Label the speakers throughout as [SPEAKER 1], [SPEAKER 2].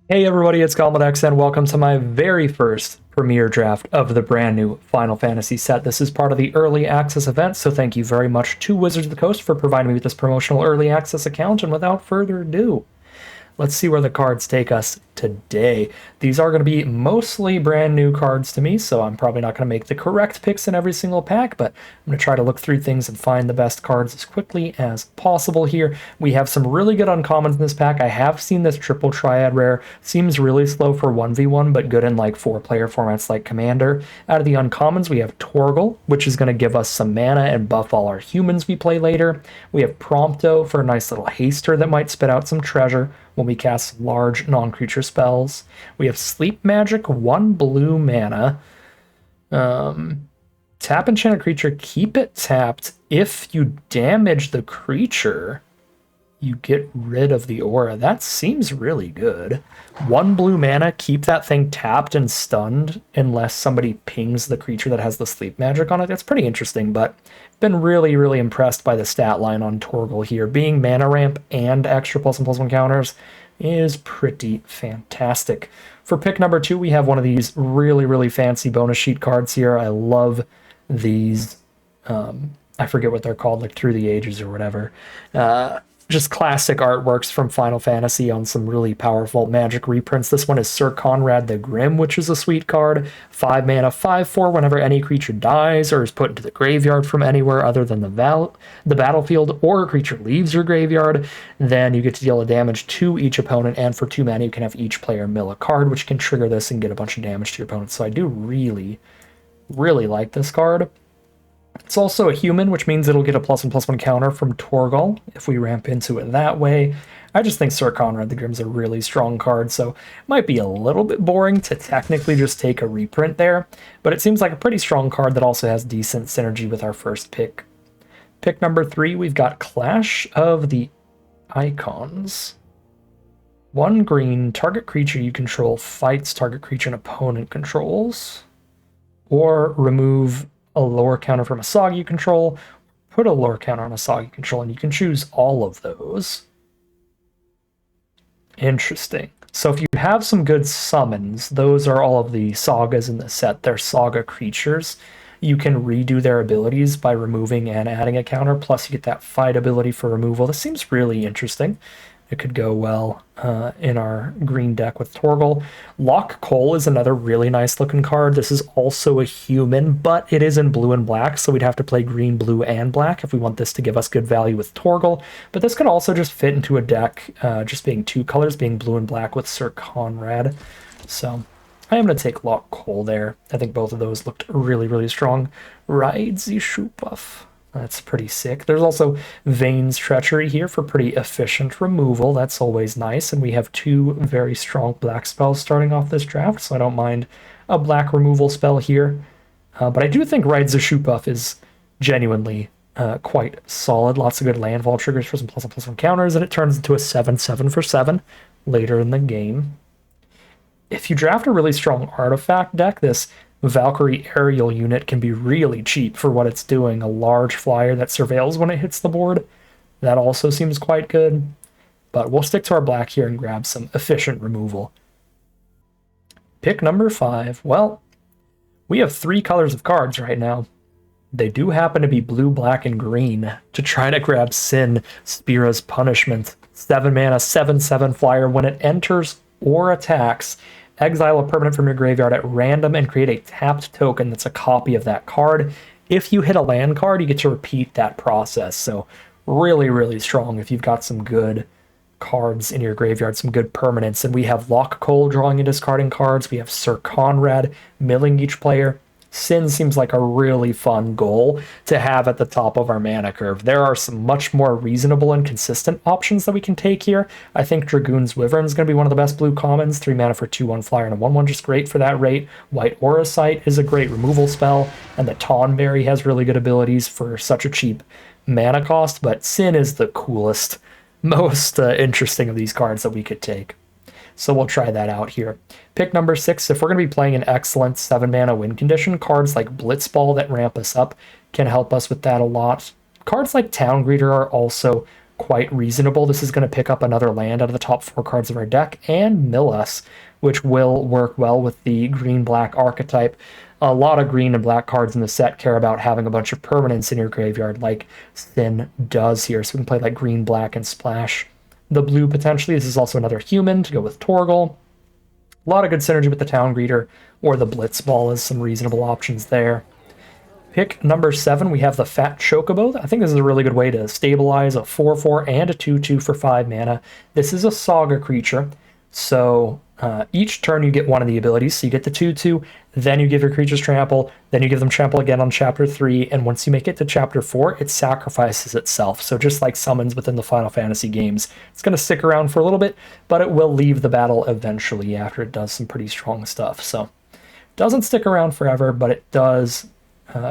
[SPEAKER 1] Hey everybody, it's X, and welcome to my very first premiere draft of the brand new Final Fantasy set. This is part of the early access event, so thank you very much to Wizards of the Coast for providing me with this promotional early access account, and without further ado, let's see where the cards take us today. These are going to be mostly brand new cards to me, so I'm probably not going to make the correct picks in every single pack, but I'm going to try to look through things and find the best cards as quickly as possible here. We have some really good uncommons in this pack. I have seen this triple triad rare. Seems really slow for 1v1, but good in like 4-player formats like Commander. Out of the uncommons, we have Torgal, which is going to give us some mana and buff all our humans we play later. We have Prompto for a nice little haster that might spit out some treasure when we cast large non-creature spells. We have Sleep Magic, 1 blue mana. Tap enchant a creature, keep it tapped. If you damage the creature, you get rid of the aura. That seems really good. 1 blue mana, keep that thing tapped and stunned unless somebody pings the creature that has the sleep magic on it. That's pretty interesting, but been really impressed by the stat line on Torgal here. Being mana ramp and extra +1/+1 counters is pretty fantastic. For pick number 2, we have one of these really fancy bonus sheet cards here. I love these. I forget what they're called, like Through the Ages or whatever. Just classic artworks from Final Fantasy on some really powerful magic reprints. This one is Sir Conrad the Grim, which is a sweet card. 5 mana, 5/4. Whenever any creature dies or is put into the graveyard from anywhere other than the battlefield, or a creature leaves your graveyard, then you get to deal a damage to each opponent. And for 2 mana, you can have each player mill a card, which can trigger this and get a bunch of damage to your opponent. So I do really like this card. It's also a human, which means it'll get a +1/+1 counter from Torgal if we ramp into it that way. I just think Sir Conrad the Grim's a really strong card, so it might be a little bit boring to technically just take a reprint there, but it seems like a pretty strong card that also has decent synergy with our first pick. Pick number 3, we've got Clash of the Icons. 1 green, target creature you control fights target creature an opponent controls, or remove a lower counter from a Sog you control, put a lower counter on a Sog you control, and you can choose all of those. Interesting. So if you have some good summons, those are all of the sagas in the set. They're saga creatures. You can redo their abilities by removing and adding a counter, plus you get that fight ability for removal. This seems really interesting. It could go well in our green deck with Torgal. Lock Cole is another really nice looking card. This is also a human, but it is in blue and black, so we'd have to play green, blue, and black if we want this to give us good value with Torgal. But this could also just fit into a deck, just being 2 colors, being blue and black with Sir Conrad. So I am going to take Lock Cole there. I think both of those looked really strong. Ride the Shoe Buff. That's pretty sick. There's also Vane's Treachery here for pretty efficient removal. That's always nice. And we have 2 very strong black spells starting off this draft, so I don't mind a black removal spell here. But I do think Ride the Shoe Buff is genuinely quite solid. Lots of good landfall triggers for some +1/+1 counters, and it turns into a 7/7 for 7 later in the game. If you draft a really strong artifact deck, this Valkyrie aerial unit can be really cheap for what it's doing. A large flyer that surveils when it hits the board. That also seems quite good. But we'll stick to our black here and grab some efficient removal. Pick number 5. Well, we have 3 colors of cards right now. They do happen to be blue, black, and green to try to grab Sin, Spira's Punishment. 7 mana, 7/7 flyer. When it enters or attacks, exile a permanent from your graveyard at random and create a tapped token that's a copy of that card. If you hit a land card, you get to repeat that process. So really strong if you've got some good cards in your graveyard, some good permanents. And we have Lock Cole drawing and discarding cards. We have Sir Conrad milling each player. Sin seems like a really fun goal to have at the top of our mana curve. There are some much more reasonable and consistent options that we can take here. I think Dragoon's Wyvern is going to be one of the best blue commons. 3 mana for 2/1 flyer and a 1/1, just great for that rate. White Aura Sight is a great removal spell, and the Tonberry has really good abilities for such a cheap mana cost, but Sin is the coolest, most interesting of these cards that we could take. So we'll try that out here. Pick number 6, if we're going to be playing an excellent 7 mana win condition, cards like Blitzball that ramp us up can help us with that a lot. Cards like Town Greeter are also quite reasonable. This is going to pick up another land out of the top 4 cards of our deck and mill us, which will work well with the green-black archetype. A lot of green and black cards in the set care about having a bunch of permanents in your graveyard, like Sin does here. So we can play like green, black, and splash the blue potentially. This is also another human to go with Torgal. A lot of good synergy with the Town Greeter or the Blitzball is some reasonable options there. Pick number 7, we have the Fat Chocobo. I think this is a really good way to stabilize a 4/4 and a 2/2 for 5 mana. This is a Saga creature, so each turn you get one of the abilities. So you get the 2/2, then you give your creatures trample, then you give them trample again on chapter 3, and once you make it to chapter 4, it sacrifices itself. So just like summons within the Final Fantasy games, it's going to stick around for a little bit, but it will leave the battle eventually after it does some pretty strong stuff. So it doesn't stick around forever, but it does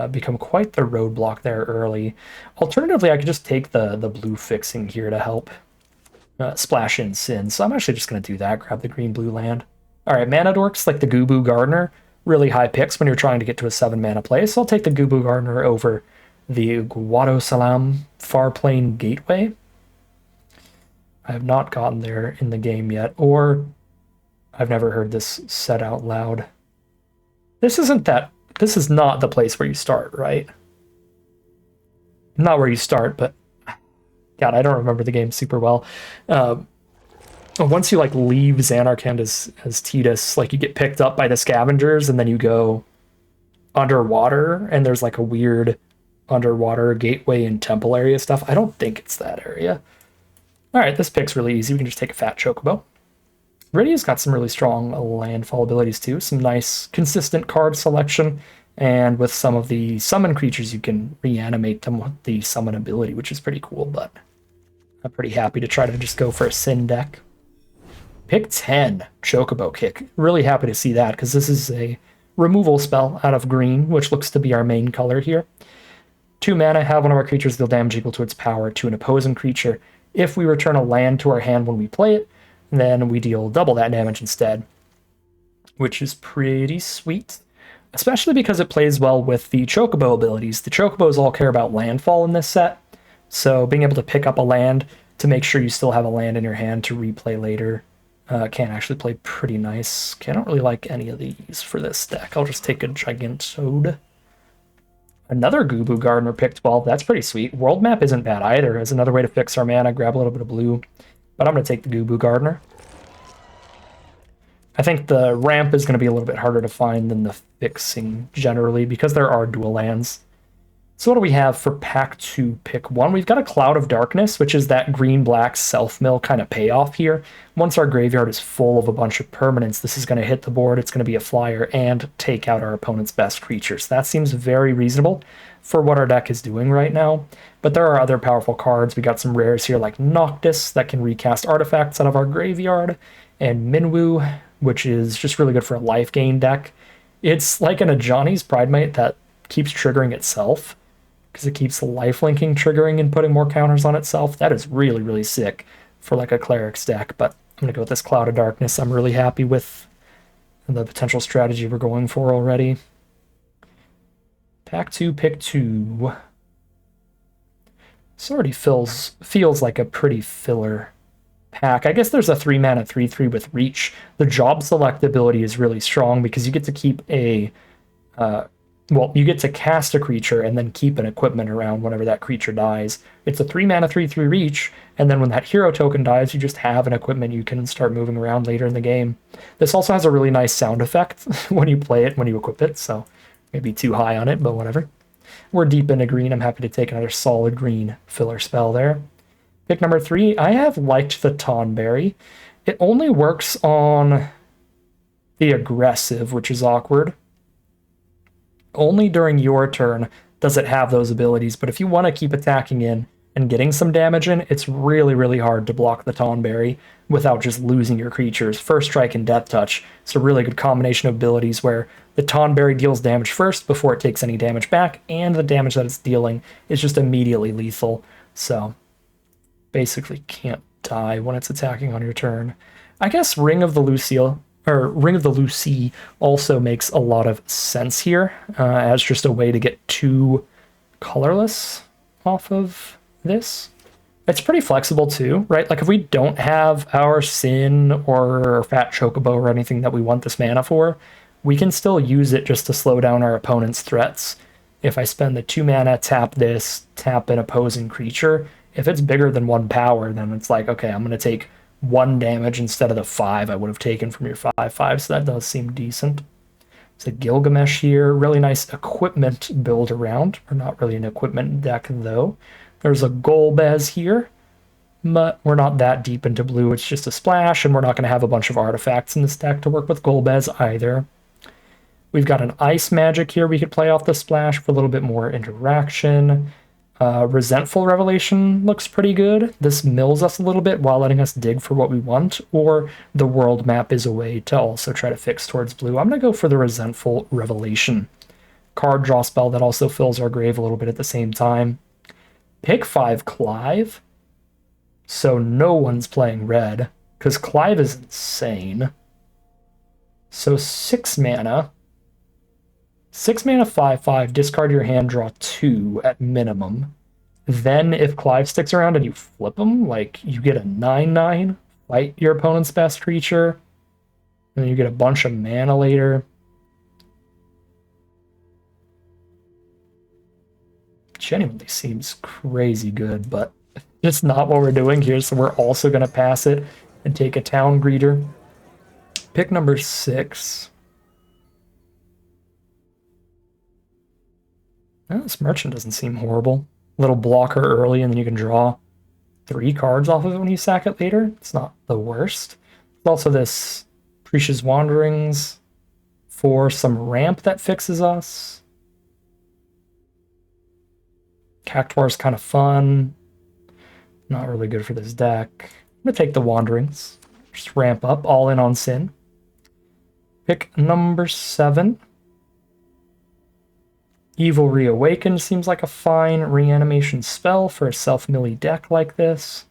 [SPEAKER 1] become quite the roadblock there early. Alternatively, I could just take the blue fixing here to help splash in Sin. So I'm actually just going to do that, grab the green-blue land. All right, mana dorks like the Gubu Gardener, really high picks when you're trying to get to a 7-mana play. So I'll take the Gubu Gardener over the Guado Salam Farplane Gateway. I have not gotten there in the game yet, or I've never heard this said out loud. This is not the place where you start, right? Not where you start, but God, I don't remember the game super well. Once you like leave Xanarkand as Tidus, like you get picked up by the scavengers and then you go underwater and there's like a weird underwater gateway and temple area stuff. I don't think it's that area. All right, this pick's really easy. We can just take a Fat Chocobo. Iridia's got some really strong landfall abilities too. Some nice consistent card selection. And with some of the summon creatures, you can reanimate them with the summon ability, which is pretty cool, but I'm pretty happy to try to just go for a Sin deck. Pick 10, Chocobo Kick. Really happy to see that, because this is a removal spell out of green, which looks to be our main color here. 2 mana, have one of our creatures deal damage equal to its power to an opposing creature. If we return a land to our hand when we play it, then we deal double that damage instead, which is pretty sweet. Especially because it plays well with the Chocobo abilities. The Chocobos all care about landfall in this set, so being able to pick up a land to make sure you still have a land in your hand to replay later can actually play pretty nice. Okay, I don't really like any of these for this deck. I'll just take a Gigantode. Another Gubu Gardener pick 12. That's pretty sweet. World Map isn't bad either as another way to fix our mana, grab a little bit of blue. But I'm going to take the Gubu Gardener. I think the ramp is going to be a little bit harder to find than the fixing generally because there are dual lands. So what do we have for pack 2, pick 1? We've got a Cloud of Darkness, which is that green-black self-mill kind of payoff here. Once our graveyard is full of a bunch of permanents, this is going to hit the board, it's going to be a flyer, and take out our opponent's best creatures. That seems very reasonable for what our deck is doing right now. But there are other powerful cards. We got some rares here like Noctis that can recast artifacts out of our graveyard, and Minwu, which is just really good for a life gain deck. It's like an Ajani's Pridemate that keeps triggering itself, because it keeps life linking triggering and putting more counters on itself. That is really, really sick for like a Cleric's deck, but I'm going to go with this Cloud of Darkness. I'm really happy with the potential strategy we're going for already. Pack 2, pick 2. This already feels like a pretty filler pack. I guess there's a 3-mana 3/3 with Reach. The job select ability is really strong because you get to keep a you get to cast a creature and then keep an equipment around whenever that creature dies. It's a 3-mana 3/3 Reach, and then when that hero token dies, you just have an equipment you can start moving around later in the game. This also has a really nice sound effect when you play it, when you equip it, so maybe too high on it, but whatever. We're deep into green. I'm happy to take another solid green filler spell there. Pick number 3, I have liked the Tonberry. It only works on the aggressive, which is awkward. Only during your turn does it have those abilities, but if you want to keep attacking in and getting some damage in, it's really, really hard to block the Tonberry without just losing your creatures. First Strike and Death Touch. It's a really good combination of abilities where the Tonberry deals damage first before it takes any damage back, and the damage that it's dealing is just immediately lethal. So basically can't die when it's attacking on your turn. I guess Ring of the Lucy also makes a lot of sense here as just a way to get 2 colorless off of this. It's pretty flexible too, right? Like if we don't have our Sin or Fat Chocobo or anything that we want this mana for, we can still use it just to slow down our opponent's threats. If I spend the 2 mana, tap this, tap an opposing creature, if it's bigger than 1 power, then it's like, okay, I'm going to take 1 damage instead of the 5 I would have taken from your 5/5, so that does seem decent. It's a Gilgamesh here, really nice equipment build around, or not really an equipment deck though. There's a Golbez here, but we're not that deep into blue, it's just a splash, and we're not going to have a bunch of artifacts in this deck to work with Golbez either. We've got an Ice Magic here we could play off the splash for a little bit more interaction. Resentful Revelation looks pretty good. This mills us a little bit while letting us dig for what we want, or the world map is a way to also try to fix towards blue. I'm going to go for the Resentful Revelation. Card draw spell that also fills our grave a little bit at the same time. Pick 5 Clive. So no one's playing red, because Clive is insane. So 6 mana. 6 mana 5/5, discard your hand, draw 2 at minimum. Then if Clive sticks around and you flip him, like you get a 9/9, fight your opponent's best creature, and then you get a bunch of mana later. Genuinely seems crazy good, but it's not what we're doing here, so we're also going to pass it and take a Town Greeter. Pick number 6. Oh, this Merchant doesn't seem horrible. Little blocker early, and then you can draw 3 cards off of it when you sack it later. It's not the worst. There's also this Precious Wanderings for some ramp that fixes us. Cactuar is kind of fun. Not really good for this deck. I'm going to take the Wanderings. Just ramp up, all in on Sin. Pick number 7. Evil Reawakened seems like a fine reanimation spell for a self-millie deck like this.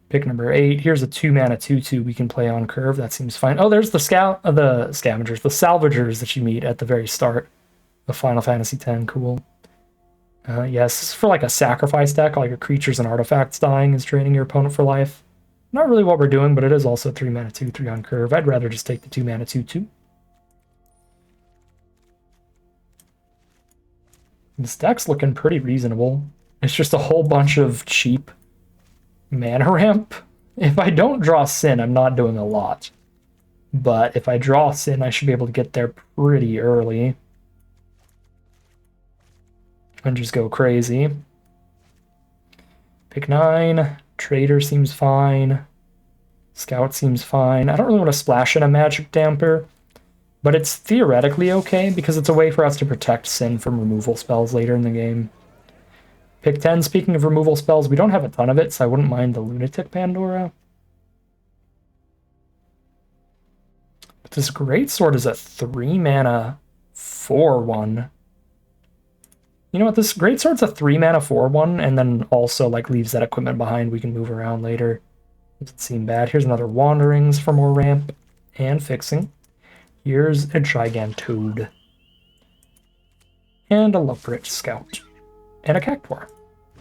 [SPEAKER 1] Pick number 8. Here's a 2 mana 2/2 we can play on curve. That seems fine. Oh, there's the scavengers, the salvagers that you meet at the very start of Final Fantasy X. Cool. Yes, for like a sacrifice deck, all your creatures and artifacts dying is draining your opponent for life. Not really what we're doing, but it is also 3 mana 2/3 on curve. I'd rather just take the 2 mana 2/2. This deck's looking pretty reasonable. It's just a whole bunch of cheap mana ramp. If I don't draw Sin, I'm not doing a lot. But if I draw Sin, I should be able to get there pretty early. And just go crazy. Pick 9. Trader seems fine. Scout seems fine. I don't really want to splash in a Magic Damper, but it's theoretically okay because it's a way for us to protect Sin from removal spells later in the game. Pick 10. Speaking of removal spells, we don't have a ton of it, so I wouldn't mind the Lunatic Pandora. But this Greatsword is a 3 mana 4/1. You know what? This Greatsword's a 3 mana 4/1, and then also like leaves that equipment behind we can move around later. Doesn't seem bad. Here's another Wanderings for more ramp and fixing. Here's a Gigantoad. And a Loprich Scout. And a Cactuar.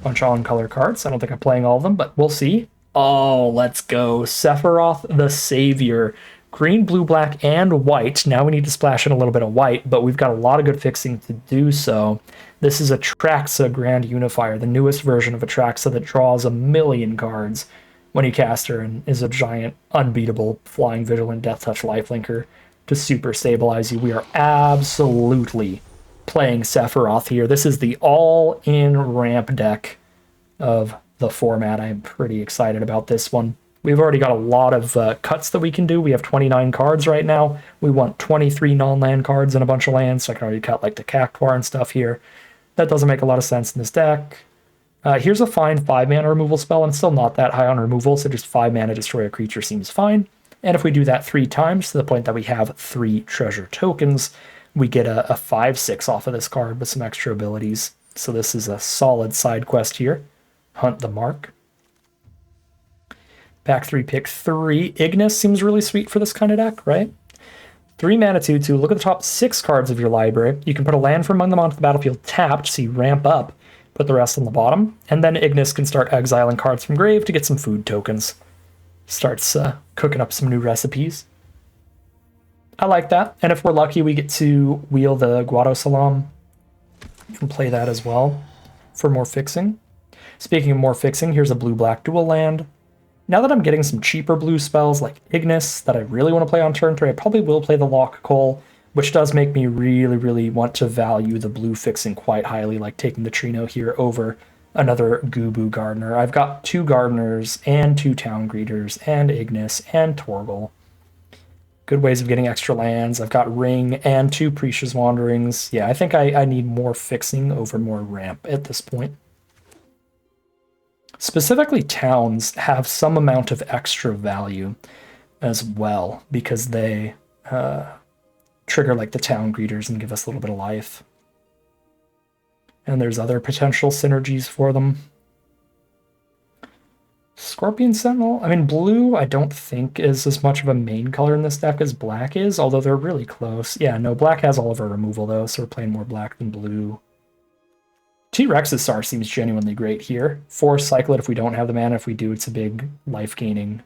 [SPEAKER 1] Bunch of on-color cards. I don't think I'm playing all of them, but we'll see. Oh, let's go. Sephiroth the Savior. Green, blue, black, and white. Now we need to splash in a little bit of white, but we've got a lot of good fixing to do so. This is Atraxa Grand Unifier, the newest version of Atraxa that draws 1,000,000 cards when you cast her and is a giant, unbeatable, flying, vigilant, death touch lifelinker to super stabilize you. We are absolutely playing Sephiroth here. This is the all-in ramp deck of the format. I am pretty excited about this one. We've already got a lot of cuts that we can do. We have 29 cards right now. We want 23 non-land cards and a bunch of lands, so I can already cut like the Cactuar and stuff here. That doesn't make a lot of sense in this deck. Here's a fine 5 mana removal spell. I'm still not that high on removal, so just 5 mana destroy a creature seems fine. And if we do that 3 times to the point that we have 3 treasure tokens, we get a 5/6 off of this card with some extra abilities. So this is a solid side quest here. Hunt the Mark. Pack 3, pick 3. Ignis seems really sweet for this kind of deck, right? 3 mana 2/2. Look at the top 6 cards of your library. You can put a land from among them onto the battlefield tapped, so you ramp up. Put the rest on the bottom, and then Ignis can start exiling cards from grave to get some food tokens. Starts cooking up some new recipes. I like that, and if we're lucky, we get to wheel the Guado Salam and play that as well for more fixing. Speaking of more fixing, here's a blue-black dual land. Now that I'm getting some cheaper blue spells like Ignis that I really want to play on turn 3, I probably will play the Lock Coal, which does make me really, really want to value the blue fixing quite highly, like taking the Trino here over another Gubu Gardener. I've got 2 Gardeners and 2 Town Greeters and Ignis and Torgal. Good ways of getting extra lands. I've got Ring and 2 Precious Wanderings. Yeah, I think I need more fixing over more ramp at this point. Specifically, towns have some amount of extra value as well because they trigger like the town greeters and give us a little bit of life. And there's other potential synergies for them. Scorpion Sentinel, I mean, blue I don't think is as much of a main color in this deck as black is, although they're really close. Yeah, no, black has all of our removal though, so we're playing more black than blue. T-Rex's Sar seems genuinely great here. Force cycle it if we don't have the mana. If we do, it's a big life-gaining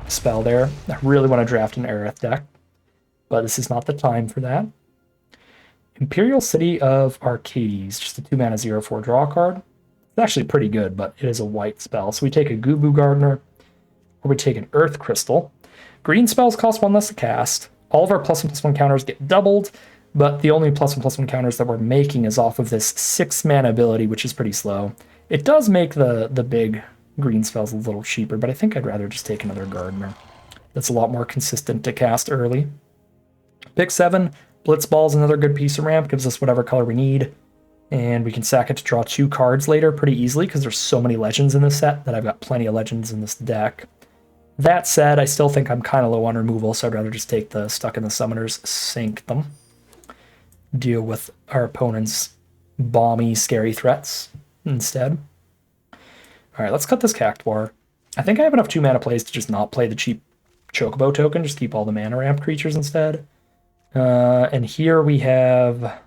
[SPEAKER 1] spell there. I really want to draft an Aerith deck, but this is not the time for that. Imperial City of Arcades, just a 2-mana 0/4 draw card. It's actually pretty good, but it is a white spell. So we take a Gubu Gardener, or we take an Earth Crystal. Green spells cost 1 less to cast. All of our +1/+1 counters get doubled, but the only +1/+1 counters that we're making is off of this 6-mana ability, which is pretty slow. It does make the big green spells a little cheaper, but I think I'd rather just take another Gardener. That's a lot more consistent to cast early. Pick 7, Blitzball's another good piece of ramp, gives us whatever color we need, and we can sack it to draw 2 cards later pretty easily because there's so many legends in this set that I've got plenty of legends in this deck. That said, I still think I'm kind of low on removal, so I'd rather just take the Stuck in the Summoners, sink them. Deal with our opponent's balmy, scary threats instead. All right, let's cut this Cactuar. I think I have enough 2-mana plays to just not play the cheap Chocobo token, just keep all the mana ramp creatures instead. And here we have...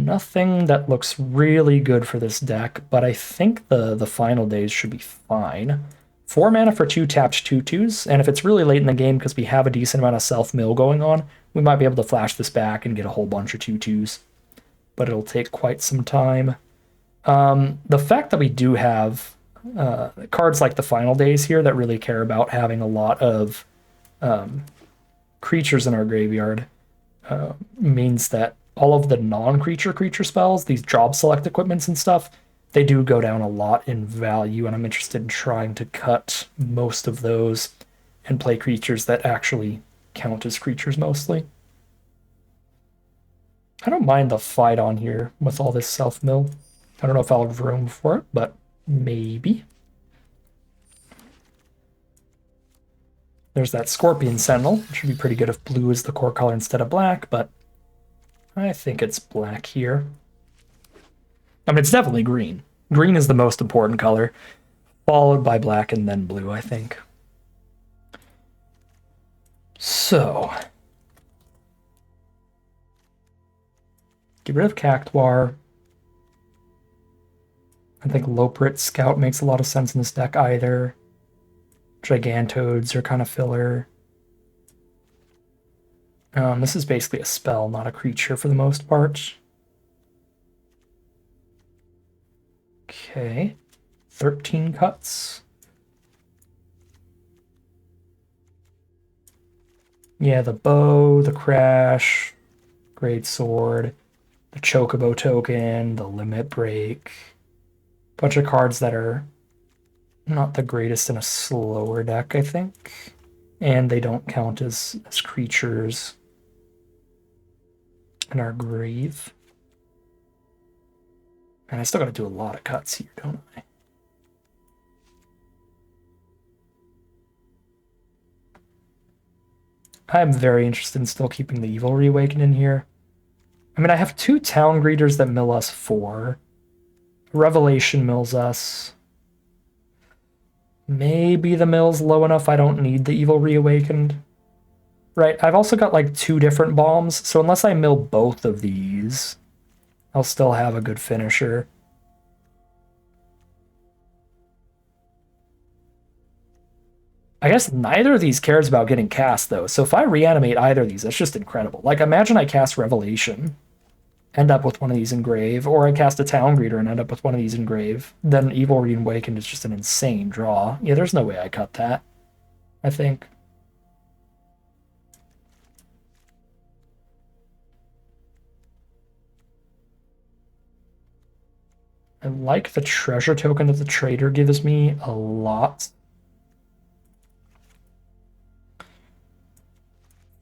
[SPEAKER 1] nothing that looks really good for this deck, but I think the final days should be fine. 4 mana for 2 tapped 2/2s, and if it's really late in the game because we have a decent amount of self-mill going on, we might be able to flash this back and get a whole bunch of 2/2s. But it'll take quite some time. The fact that we do have cards like the Final Days here that really care about having a lot of creatures in our graveyard means that all of the non-creature spells, these job select equipments and stuff, they do go down a lot in value, and I'm interested in trying to cut most of those and play creatures that actually count as creatures mostly. I don't mind the fight on here with all this self-mill. I don't know if I'll have room for it, but maybe. There's that Scorpion Sentinel. It should be pretty good if blue is the core color instead of black, but I think it's black here. I mean, it's definitely green. Green is the most important color, followed by black and then blue, I think. So, get rid of Cactuar. I think Loprit Scout makes a lot of sense in this deck either. Gigantoads are kind of filler. This is basically a spell, not a creature for the most part. Okay, 13 cuts. Yeah, the bow, the crash, great sword, the chocobo token, the limit break. Bunch of cards that are not the greatest in a slower deck, I think. And they don't count as creatures in our grave. And I still gotta do a lot of cuts here, don't I? I'm very interested in still keeping the Evil Reawaken in here. I mean, I have 2 Town Greeters that mill us 4. Revelation mills us. Maybe the mill's low enough I don't need the Evil Reawakened. Right, I've also got like 2 different bombs, so unless I mill both of these, I'll still have a good finisher. I guess neither of these cares about getting cast, though, so if I reanimate either of these, that's just incredible. Like, imagine I cast Revelation, end up with one of these engrave, or I cast a Town Greeter and end up with one of these engrave. Then Evil Reawakened is just an insane draw. Yeah, there's no way I cut that, I think. I like the treasure token that the trader gives me a lot.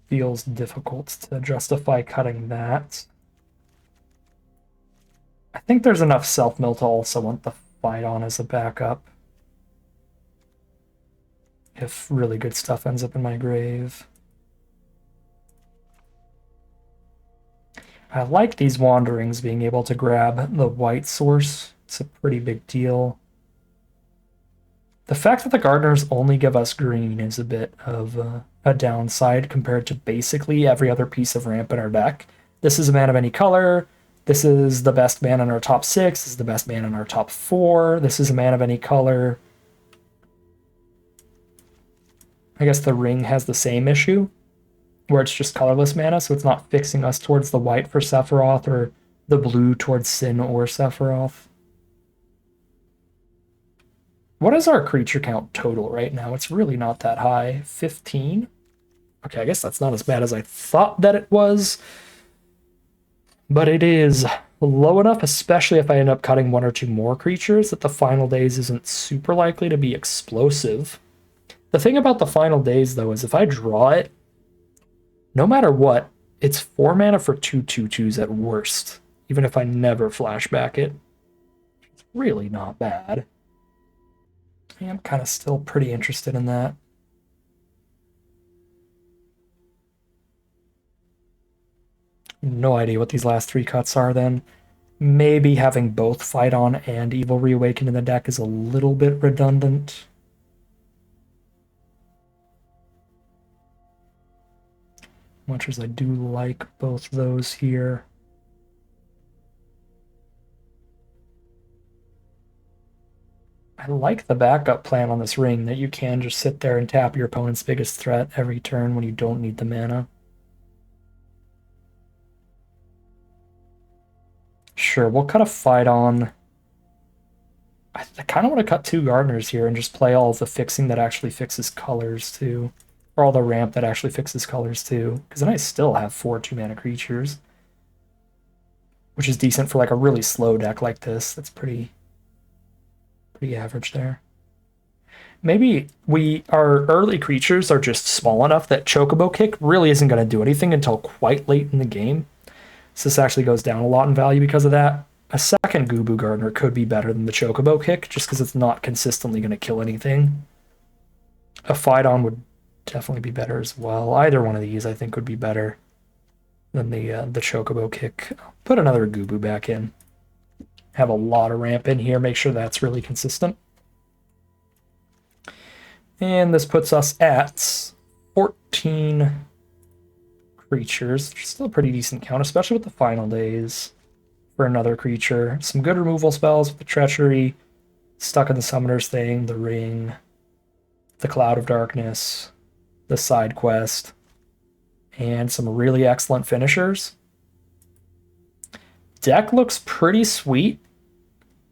[SPEAKER 1] Feels difficult to justify cutting that. I think there's enough self-mill to also want the fight on as a backup. If really good stuff ends up in my grave. I like these wanderings being able to grab the white source. It's a pretty big deal. The fact that the gardeners only give us green is a bit of a downside compared to basically every other piece of ramp in our deck. This is a man of any color. This is the best man in our top 6. This is the best man in our top 4. This is a man of any color. I guess the ring has the same issue, where it's just colorless mana, so it's not fixing us towards the white for Sephiroth or the blue towards Sin or Sephiroth. What is our creature count total right now? It's really not that high. 15? Okay, I guess that's not as bad as I thought that it was. But it is low enough, especially if I end up cutting 1 or 2 more creatures, that the Final Days isn't super likely to be explosive. The thing about the Final Days, though, is if I draw it, no matter what, it's 4 mana for 2 2/2s at worst, even if I never flashback it. It's really not bad. I'm kind of still pretty interested in that. No idea what these last 3 cuts are then. Maybe having both Fight On and Evil Reawakened in the deck is a little bit redundant. Much as I do like both those here. I like the backup plan on this ring, that you can just sit there and tap your opponent's biggest threat every turn when you don't need the mana. Sure, we'll cut a Fight On. I kind of want to cut 2 Gardeners here and just play all of the fixing that actually fixes colors too. Or all the ramp that actually fixes colors too. Because then I still have 4 2-mana creatures. Which is decent for like a really slow deck like this. That's pretty average there. Maybe our early creatures are just small enough that Chocobo Kick really isn't going to do anything until quite late in the game. So this actually goes down a lot in value because of that. A second Gubu Gardener could be better than the Chocobo Kick, just because it's not consistently going to kill anything. A Fight On would definitely be better as well. Either one of these I think would be better than the Chocobo Kick. I'll put another Gubu back in. Have a lot of ramp in here, make sure that's really consistent. And this puts us at 14 creatures, which is still a pretty decent count, especially with the Final Days for another creature. Some good removal spells with the Treachery, Stuck in the Summoner's Thing, the Ring, the Cloud of Darkness, the side quest, and some really excellent finishers. Deck looks pretty sweet.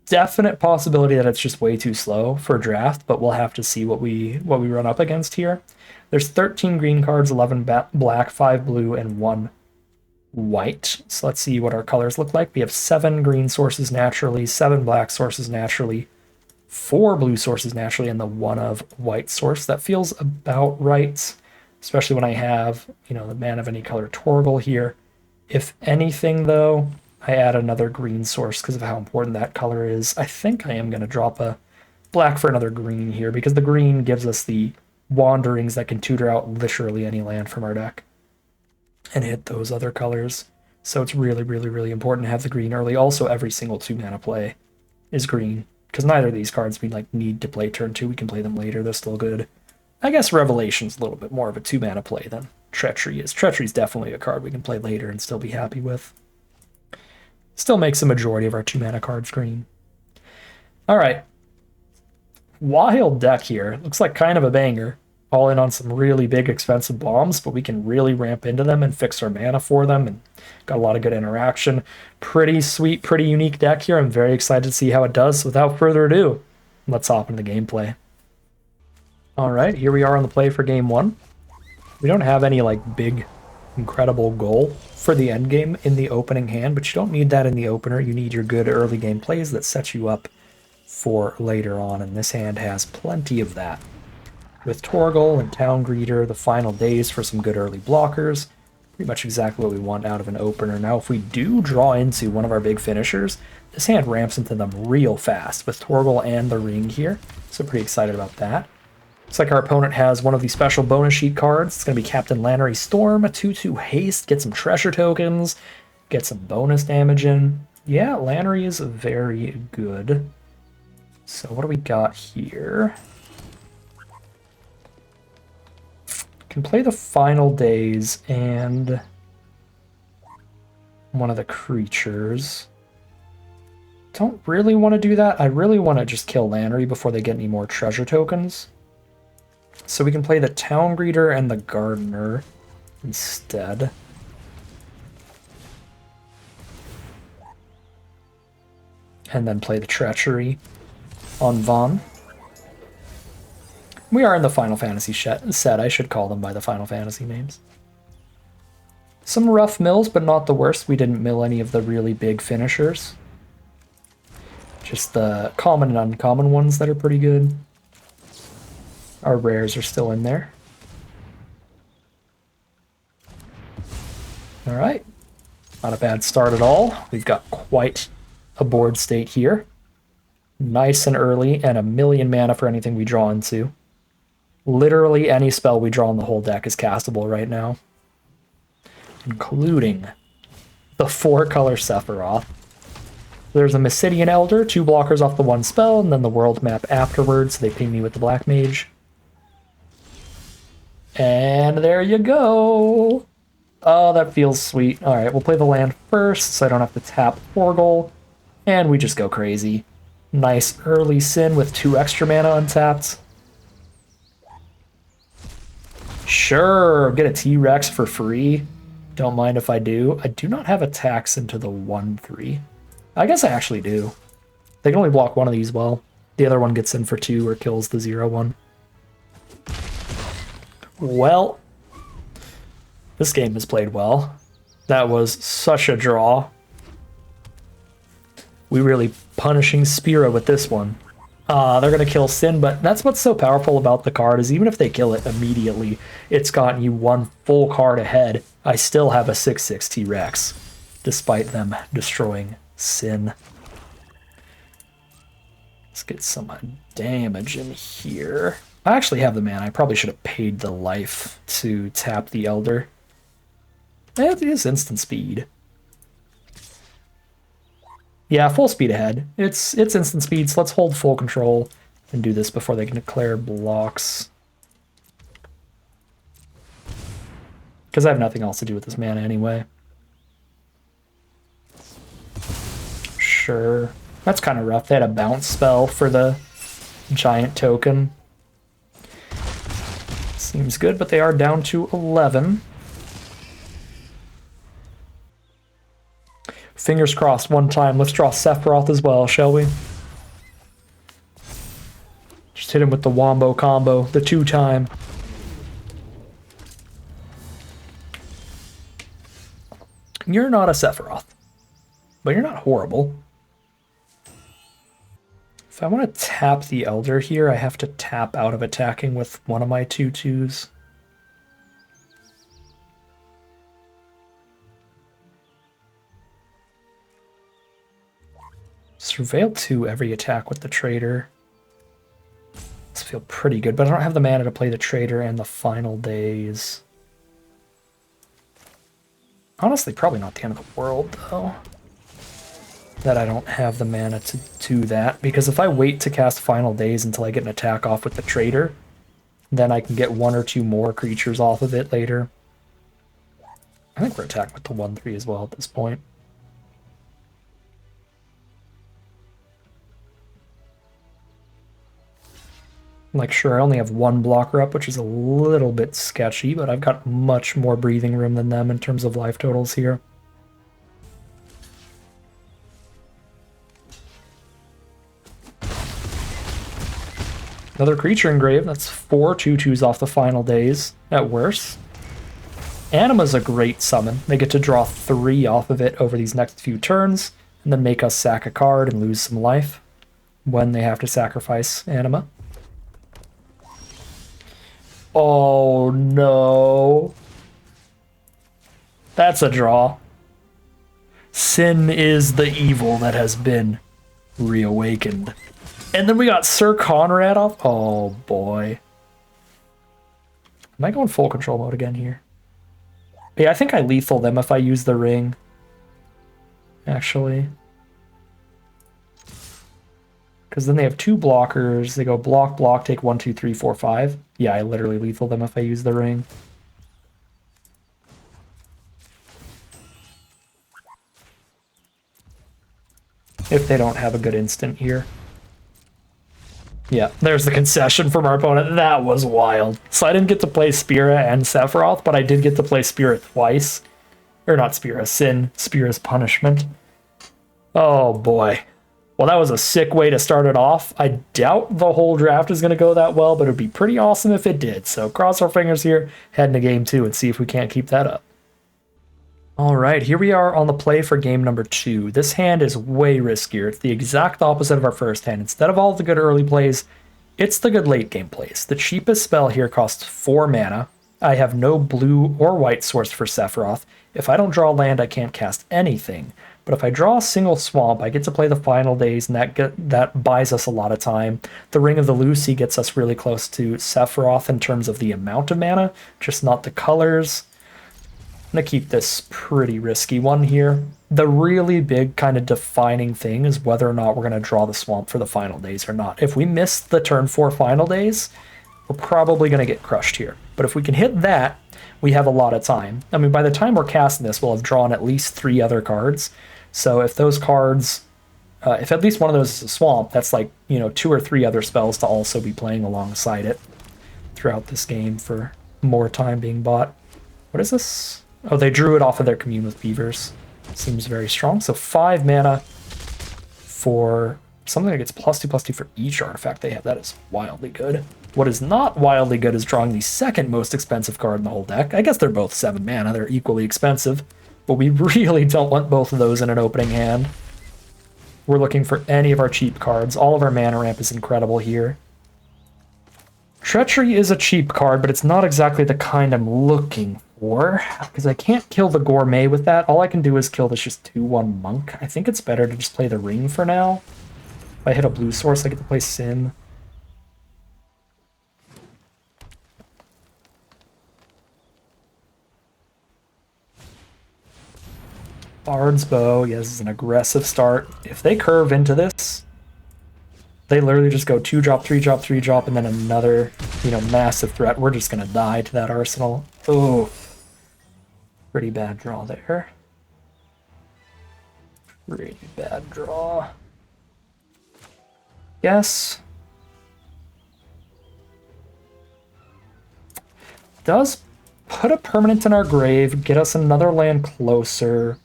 [SPEAKER 1] Definite possibility that it's just way too slow for draft, but we'll have to see what we run up against here. There's 13 green cards, 11 black, 5 blue, and 1 white. So let's see what our colors look like. We have 7 green sources naturally, 7 black sources naturally, 4 blue sources naturally, and the 1 of white source. That feels about right, especially when I have, the man of any color Torgal here. If anything, though, I add another green source because of how important that color is. I think I am going to drop a black for another green here, because the green gives us the wanderings that can tutor out literally any land from our deck and hit those other colors. So it's really, really, really important to have the green early. Also, every single 2-mana play is green, because neither of these cards we need to play turn 2. We can play them later. They're still good. I guess Revelation's a little bit more of a 2-mana play than Treachery is. Treachery is definitely a card we can play later and still be happy with. Still makes the majority of our 2-mana cards green. All right. Wild deck here. Looks like kind of a banger. All in on some really big expensive bombs, but we can really ramp into them and fix our mana for them, and got a lot of good interaction. Pretty sweet, pretty unique deck here. I'm very excited to see how it does. So without further ado, let's hop into the gameplay. All right, here we are on the play for game 1. We don't have any like big, incredible goal for the end game in the opening hand, but you don't need that in the opener. You need your good early game plays that set you up for later on, and this hand has plenty of that. With Torgal and Town Greeter, the final days for some good early blockers. Pretty much exactly what we want out of an opener. Now, if we do draw into one of our big finishers, this hand ramps into them real fast with Torgal and the Ring here, so pretty excited about that. Looks like our opponent has one of the special bonus sheet cards. It's going to be Captain Lannery Storm, a 2/2 haste, get some treasure tokens, get some bonus damage in. Yeah, Lannery is very good. So what do we got here? Can play the final days and one of the creatures. Don't really want to do that. I really want to just kill Lannery before they get any more treasure tokens. So we can play the Town Greeter and the Gardener instead. And then play the Treachery on Vaughn. We are in the Final Fantasy set. I should call them by the Final Fantasy names. Some rough mills, but not the worst. We didn't mill any of the really big finishers. Just the common and uncommon ones that are pretty good. Our rares are still in there. All right. Not a bad start at all. We've got quite a board state here. Nice and early, and 1,000,000 mana for anything we draw into. Literally any spell we draw in the whole deck is castable right now, including the 4-color Sephiroth. There's a Mysidian Elder, 2 blockers off the 1 spell, and then the world map afterwards, so they ping me with the Black Mage. And there you go! Oh, that feels sweet. Alright, we'll play the land first, so I don't have to tap Torgal, and we just go crazy. Nice early Sin with 2 extra mana untapped. Sure, get a T-Rex for free. Don't mind if I do. I do not have attacks into the 1/3. I guess I actually do. They can only block one of these well. The other one gets in for 2 or kills the 0/1. Well, this game is played well. That was such a draw. We really punishing Spira with this one. They're going to kill Sin, but that's what's so powerful about the card is even if they kill it immediately, it's gotten you 1 full card ahead. I still have a 6/6 T-Rex, despite them destroying Sin. Let's get some damage in here. I actually have the mana. I probably should have paid the life to tap the Elder. It is instant speed. Yeah, full speed ahead. It's instant speed, so let's hold full control and do this before they can declare blocks. Because I have nothing else to do with this mana anyway. Sure. That's kind of rough. They had a bounce spell for the giant token. Seems good, but they are down to 11. Fingers crossed one time. Let's draw Sephiroth as well, shall we? Just hit him with the Wombo combo, the 2-time. You're not a Sephiroth, but you're not horrible. If I want to tap the Elder here, I have to tap out of attacking with one of my 2/2s. Surveil 2 every attack with the Trader. This feel pretty good, but I don't have the mana to play the Trader and the Final Days. Honestly, probably not the end of the world, though. That I don't have the mana to do that, because if I wait to cast Final Days until I get an attack off with the Trader, then I can get 1 or 2 more creatures off of it later. I think we're attacking with the 1-3 as well at this point. Like, sure, I only have one blocker up, which is a little bit sketchy, but I've got much more breathing room than them in terms of life totals here. Another creature engraved. That's 4 2/2s off the final days, at worst. Anima's a great summon. They get to draw 3 off of it over these next few turns, and then make us sack a card and lose some life when they have to sacrifice Anima. Oh no. That's a draw. Sin is the evil that has been reawakened. And then we got Sir Conrad off. Oh boy. Am I going full control mode again here? Yeah, I think I lethal them if I use the ring. Actually. Because then they have 2 blockers. They go block, block, take 1, 2, 3, 4, 5. Yeah, I literally lethal them if I use the ring. If they don't have a good instant here. Yeah, there's the concession from our opponent. That was wild. So I didn't get to play Spira and Sephiroth, but I did get to play Spirit twice. Or not Spira, Sin. Spira's Punishment. Oh boy. Well, that was a sick way to start it off. I doubt the whole draft is going to go that well, but it would be pretty awesome if it did. So cross our fingers here, head into game 2 and see if we can't keep that up. All right, here we are on the play for game number 2. This hand is way riskier. It's the exact opposite of our first hand. Instead of all the good early plays, it's the good late game plays. The cheapest spell here costs 4 mana. I have no blue or white source for Sephiroth. If I don't draw land, I can't cast anything. But if I draw a single swamp, I get to play the final days, and that buys us a lot of time. The Ring of the Lucy gets us really close to Sephiroth in terms of the amount of mana, just not the colors. I'm going to keep this pretty risky one here. The really big kind of defining thing is whether or not we're going to draw the swamp for the final days or not. If we miss the turn 4 final days, we're probably going to get crushed here. But if we can hit that, we have a lot of time. I mean, by the time we're casting this, we'll have drawn at least 3 other cards. So if those cards, if at least one of those is a swamp, that's like, 2 or 3 other spells to also be playing alongside it throughout this game for more time being bought. What is this? Oh, they drew it off of their Commune with Beavers. Seems very strong. So 5 mana for something that gets +2/+2 for each artifact they have. That is wildly good. What is not wildly good is drawing the second most expensive card in the whole deck. I guess they're both 7 mana. They're equally expensive. But we really don't want both of those in an opening hand. We're looking for any of our cheap cards. All of our mana ramp is incredible here. Treachery is a cheap card, but it's not exactly the kind I'm looking for, because I can't kill the Gourmet with that. All I can do is kill this just 2/1 Monk. I think it's better to just play the Ring for now. If I hit a blue source, I get to play Sin. Bard's Bow, yes, is an aggressive start. If they curve into this, they literally just go 2-drop, 3-drop, 3-drop, and then another, massive threat. We're just gonna die to that arsenal. Oh, pretty bad draw there. Pretty bad draw. Yes. Does put a permanent in our grave, get us another land closer.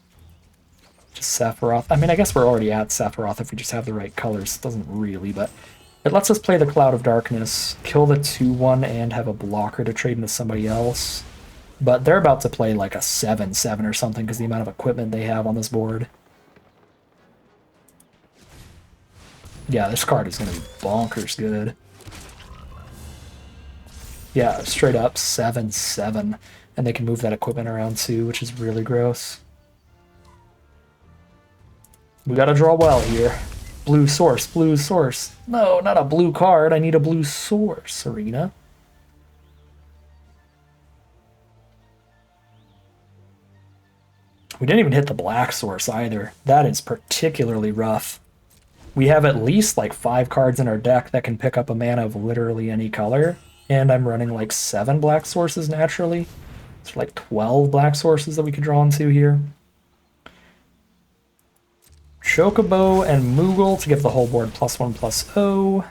[SPEAKER 1] Sephiroth. I mean, I guess we're already at Sephiroth if we just have the right colors. It doesn't really, but it lets us play the Cloud of Darkness, kill the 2/1, and have a blocker to trade into somebody else. But they're about to play like a 7/7 or something because the amount of equipment they have on this board. Yeah, this card is going to be bonkers good. Yeah, straight up 7/7. And they can move that equipment around too, which is really gross. We gotta draw well here. Blue source, blue source. No, not a blue card. I need a blue source, Arena. We didn't even hit the black source either. That is particularly rough. We have at least like 5 cards in our deck that can pick up a mana of literally any color. And I'm running like 7 black sources naturally. It's like 12 black sources that we could draw into here. Chocobo and Moogle to give the whole board +1/+0.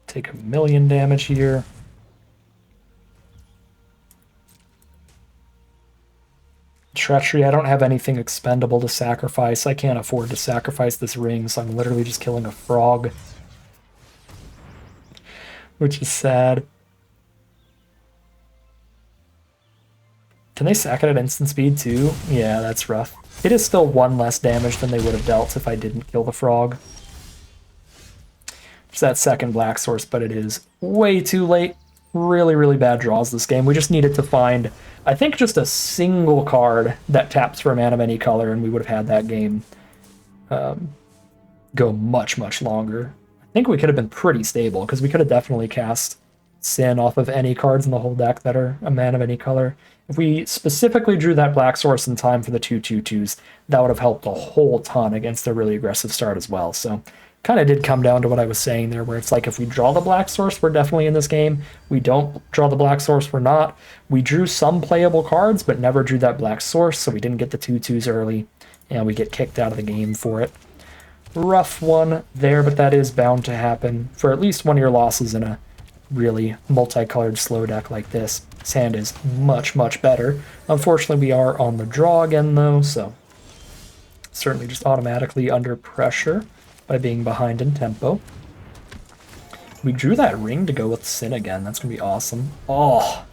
[SPEAKER 1] Take 1,000,000 damage here. Treachery, I don't have anything expendable to sacrifice. I can't afford to sacrifice this ring, so I'm literally just killing a frog. Which is sad. Can they sack it at instant speed too? Yeah, that's rough. It is still 1 less damage than they would have dealt if I didn't kill the frog. Just that second black source, but it is way too late. Really, really bad draws this game. We just needed to find, I think, just a single card that taps for a mana of any color, and we would have had that game go much, much longer. I think we could have been pretty stable, because we could have definitely cast Sin off of any cards in the whole deck that are a mana of any color. If we specifically drew that black source in time for the 2/2/2s, that would have helped a whole ton against a really aggressive start as well. So kind of did come down to what I was saying there, where it's like if we draw the black source, we're definitely in this game. We don't draw the black source, we're not. We drew some playable cards, but never drew that black source, so we didn't get the 2/2s early, and we get kicked out of the game for it. Rough one there, but that is bound to happen for at least one of your losses in a really multicolored slow deck like this. His hand is much, much better. Unfortunately, we are on the draw again, though, so certainly just automatically under pressure by being behind in tempo. We drew that ring to go with Sin again. That's going to be awesome. Oh,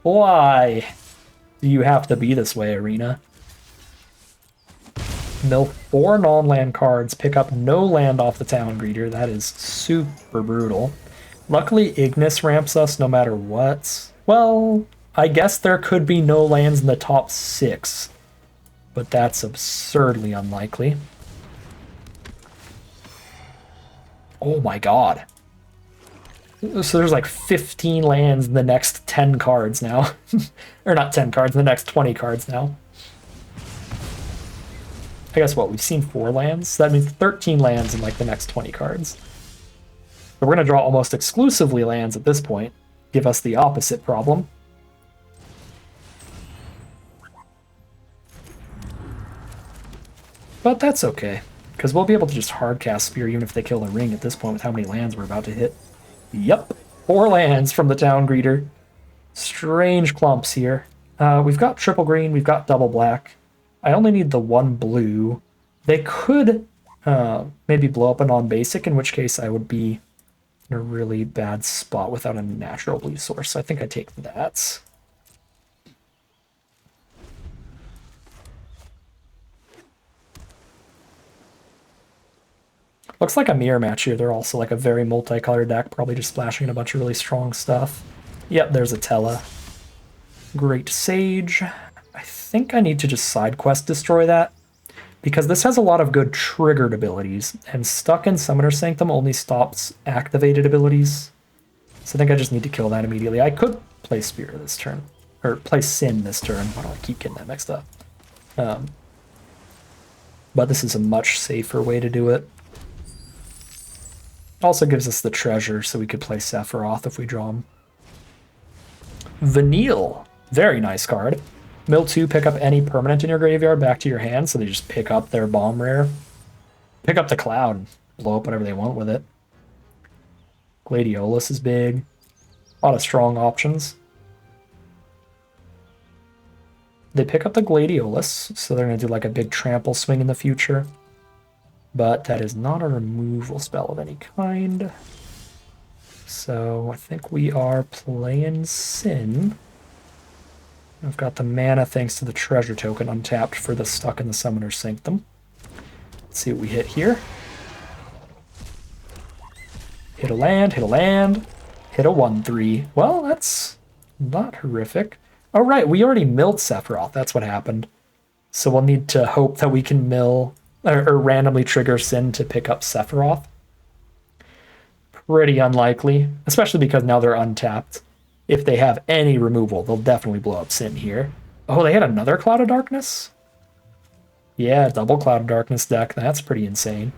[SPEAKER 1] why do you have to be this way, Arena? Mill 4 non-land cards, pick up no land off the Town Greeter. That is super brutal. Luckily, Ignis ramps us no matter what. Well, I guess there could be no lands in the top 6, but that's absurdly unlikely. Oh my god. So there's like 15 lands in the next 10 cards now. Or not 10 cards, in the next 20 cards now. I guess what, we've seen 4 lands? So that means 13 lands in like the next 20 cards. But we're going to draw almost exclusively lands at this point. Give us the opposite problem. But that's okay, because we'll be able to just hardcast Spear even if they kill the ring at this point with how many lands we're about to hit. Yup, 4 lands from the Town Greeter. Strange clumps here. We've got triple green, we've got double black. I only need the 1 blue. They could maybe blow up a non-basic, in which case I would be in a really bad spot without a natural blue source. So I think I take that. Looks like a mirror match here. They're also like a very multicolored deck, probably just splashing in a bunch of really strong stuff. Yep, there's a Tella. Great Sage. I think I need to just side quest destroy that, because this has a lot of good triggered abilities, and Stuck in Summoner Sanctum only stops activated abilities. So I think I just need to kill that immediately. I could play Spear this turn, or play Sin this turn. Why do I keep getting that mixed up? But this is a much safer way to do it. Also gives us the treasure, so we could play Sephiroth if we draw him. Vanille. Very nice card. Mill 2, pick up any permanent in your graveyard back to your hand, so they just pick up their bomb rare. Pick up the Cloud and blow up whatever they want with it. Gladiolus is big. A lot of strong options. They pick up the Gladiolus, so they're going to do like a big trample swing in the future. But that is not a removal spell of any kind. So I think we are playing Sin. I've got the mana thanks to the treasure token untapped for the Stuck in the Summoner's Sanctum. Let's see what we hit here. Hit a land, hit a land, hit a 1/3. Well, that's not horrific. Oh right, we already milled Sephiroth, that's what happened. So we'll need to hope that we can mill or randomly trigger Sin to pick up Sephiroth. Pretty unlikely, especially because now they're untapped. If they have any removal, they'll definitely blow up Sin here. Oh, they had another Cloud of Darkness? Yeah, double Cloud of Darkness deck. That's pretty insane.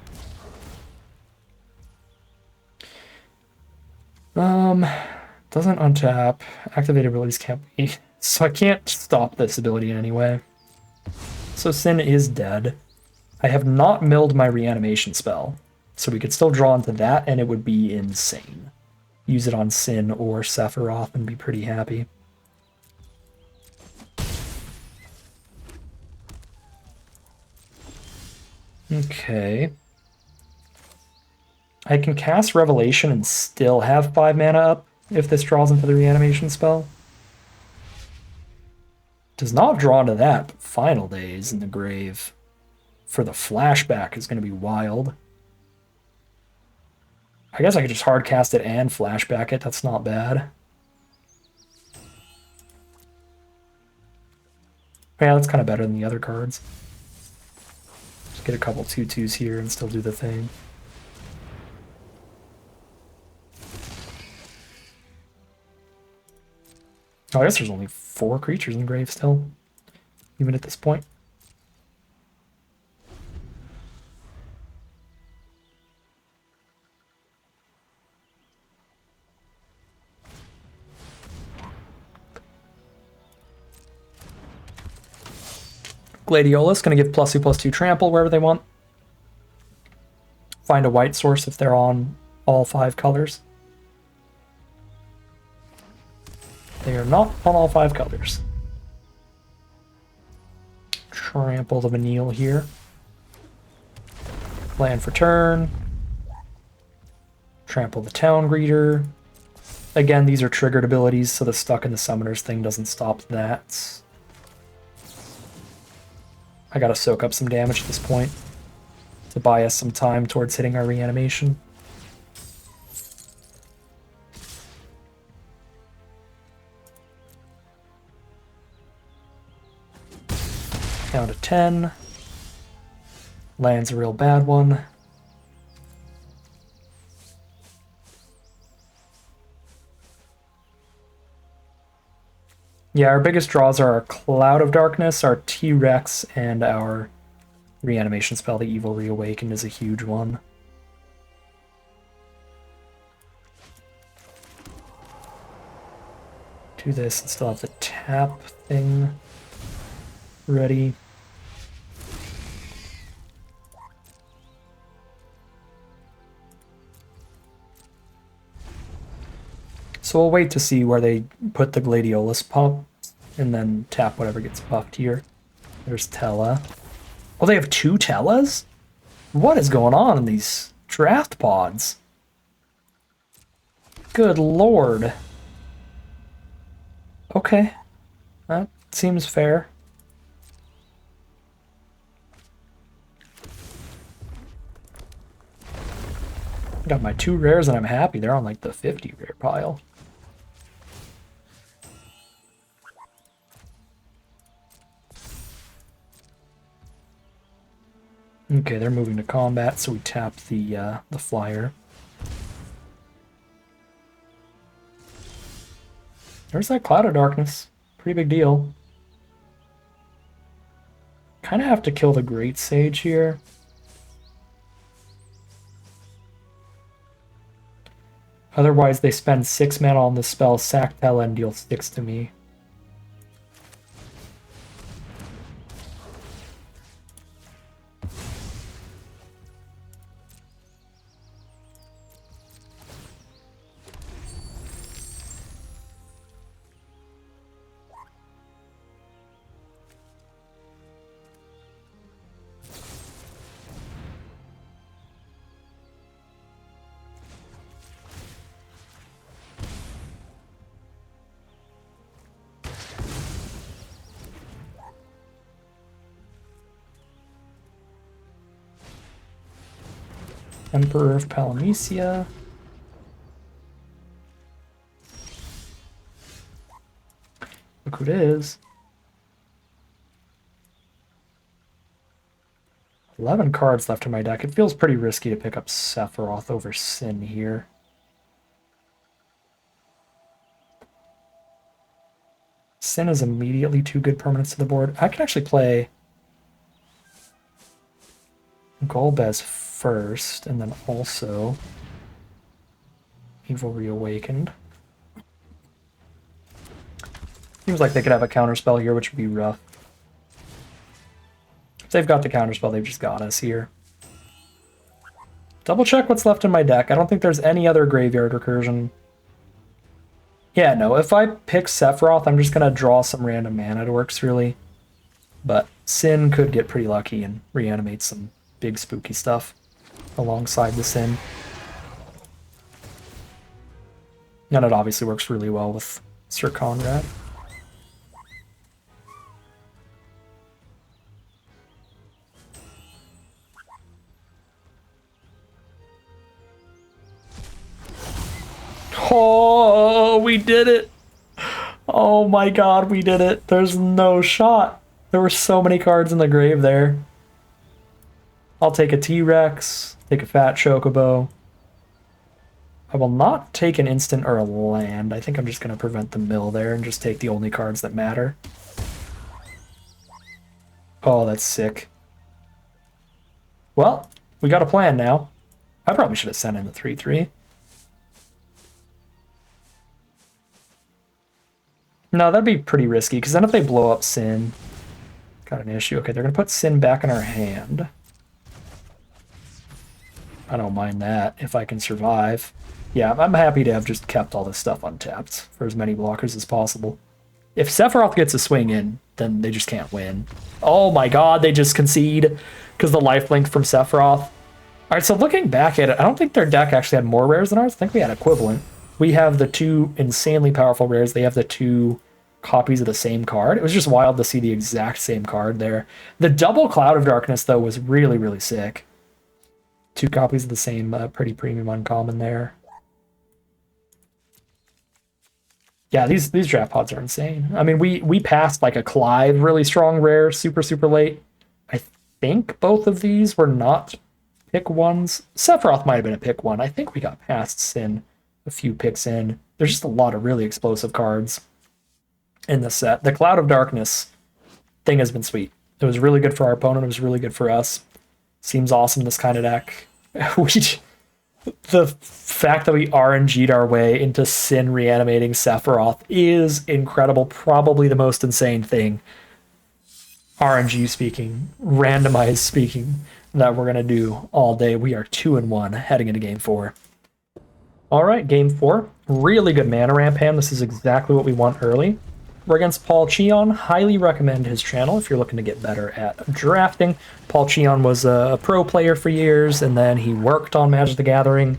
[SPEAKER 1] Doesn't untap. Activated abilities can't be. So I can't stop this ability in any way. So Sin is dead. I have not milled my reanimation spell. So we could still draw into that and it would be insane. Use it on Sin or Sephiroth and be pretty happy. Okay. I can cast Revelation and still have 5 mana up if this draws into the reanimation spell. Does not draw into that, but Final Days in the grave for the flashback is going to be wild. I guess I could just hard cast it and flashback it. That's not bad. Yeah, that's kind of better than the other cards. Just get a couple 2/2s here and still do the thing. Oh, I guess there's only 4 creatures in grave still, even at this point. Gladiolus going to give +2/+2 trample wherever they want. Find a white source if they're on all 5 colors. They are not on all 5 colors. Trample the Vanille here. Land for turn. Trample the Town Greeter. Again, these are triggered abilities, so the stuck in the summoners thing doesn't stop that. I gotta soak up some damage at this point to buy us some time towards hitting our reanimation. Down to 10. Land's a real bad one. Yeah, our biggest draws are our Cloud of Darkness, our T-Rex, and our reanimation spell, the Evil Reawakened, is a huge one. Do this and still have the tap thing ready. So we'll wait to see where they put the Gladiolus pump, and then tap whatever gets buffed here. There's Tella. Oh, they have 2 Tellas? What is going on in these draft pods? Good lord. Okay. That seems fair. Got my 2 rares and I'm happy. They're on like the 50 rare pile. Okay, they're moving to combat, so we tap the flyer. There's that Cloud of Darkness. Pretty big deal. Kind of have to kill the Great Sage here. Otherwise, they spend 6 mana on the spell, sack Tella, and deal 6 to me. Emperor of Palamecia. Look who it is. 11 cards left in my deck. It feels pretty risky to pick up Sephiroth over Sin here. Sin is immediately 2 good permanents to the board. I can actually play Golbez first, and then also Evil Reawakened. Seems like they could have a counterspell here, which would be rough. If they've got the counterspell, they've just got us here. Double check what's left in my deck. I don't think there's any other graveyard recursion. Yeah, no, if I pick Sephiroth, I'm just going to draw some random mana. It works, really. But Sin could get pretty lucky and reanimate some big spooky stuff alongside the Sin. And it obviously works really well with Sir Conrad. Oh, we did it! Oh my god, we did it! There's no shot! There were so many cards in the grave there. I'll take a T-Rex, take a Fat Chocobo. I will not take an instant or a land. I think I'm just going to prevent the mill there and just take the only cards that matter. Oh, that's sick. Well, we got a plan now. I probably should have sent in the 3/3. No, that'd be pretty risky, because then if they blow up Sin, got an issue. Okay, they're going to put Sin back in our hand. I don't mind that, if I can survive. Yeah, I'm happy to have just kept all this stuff untapped for as many blockers as possible. If Sephiroth gets a swing in, then they just can't win. Oh my god, they just concede because the lifelink from Sephiroth. Alright, so looking back at it, I don't think their deck actually had more rares than ours. I think we had equivalent. We have the two insanely powerful rares. They have the two copies of the same card. It was just wild to see the exact same card there. The double Cloud of Darkness, though, was really, really sick. Two copies of the same pretty premium uncommon there. Yeah, these draft pods are insane. I mean, we passed like a Clive really strong rare super, super late. I think both of these were not pick ones. Sephiroth might have been a pick one. I think we got past Sin a few picks in. There's just a lot of really explosive cards in the set. The Cloud of Darkness thing has been sweet. It was really good for our opponent. It was really good for us. Seems awesome, this kind of deck. The fact that we RNG'd our way into Sin reanimating Sephiroth is incredible. Probably the most insane thing, RNG speaking, randomized speaking, that we're going to do all day. We are 2-1 heading into Game 4. All right, Game 4. Really good mana ramp hand. This is exactly what we want early. We're against Paul Cheon. Highly recommend his channel if you're looking to get better at drafting. Paul Cheon was a pro player for years, and then he worked on Magic the Gathering.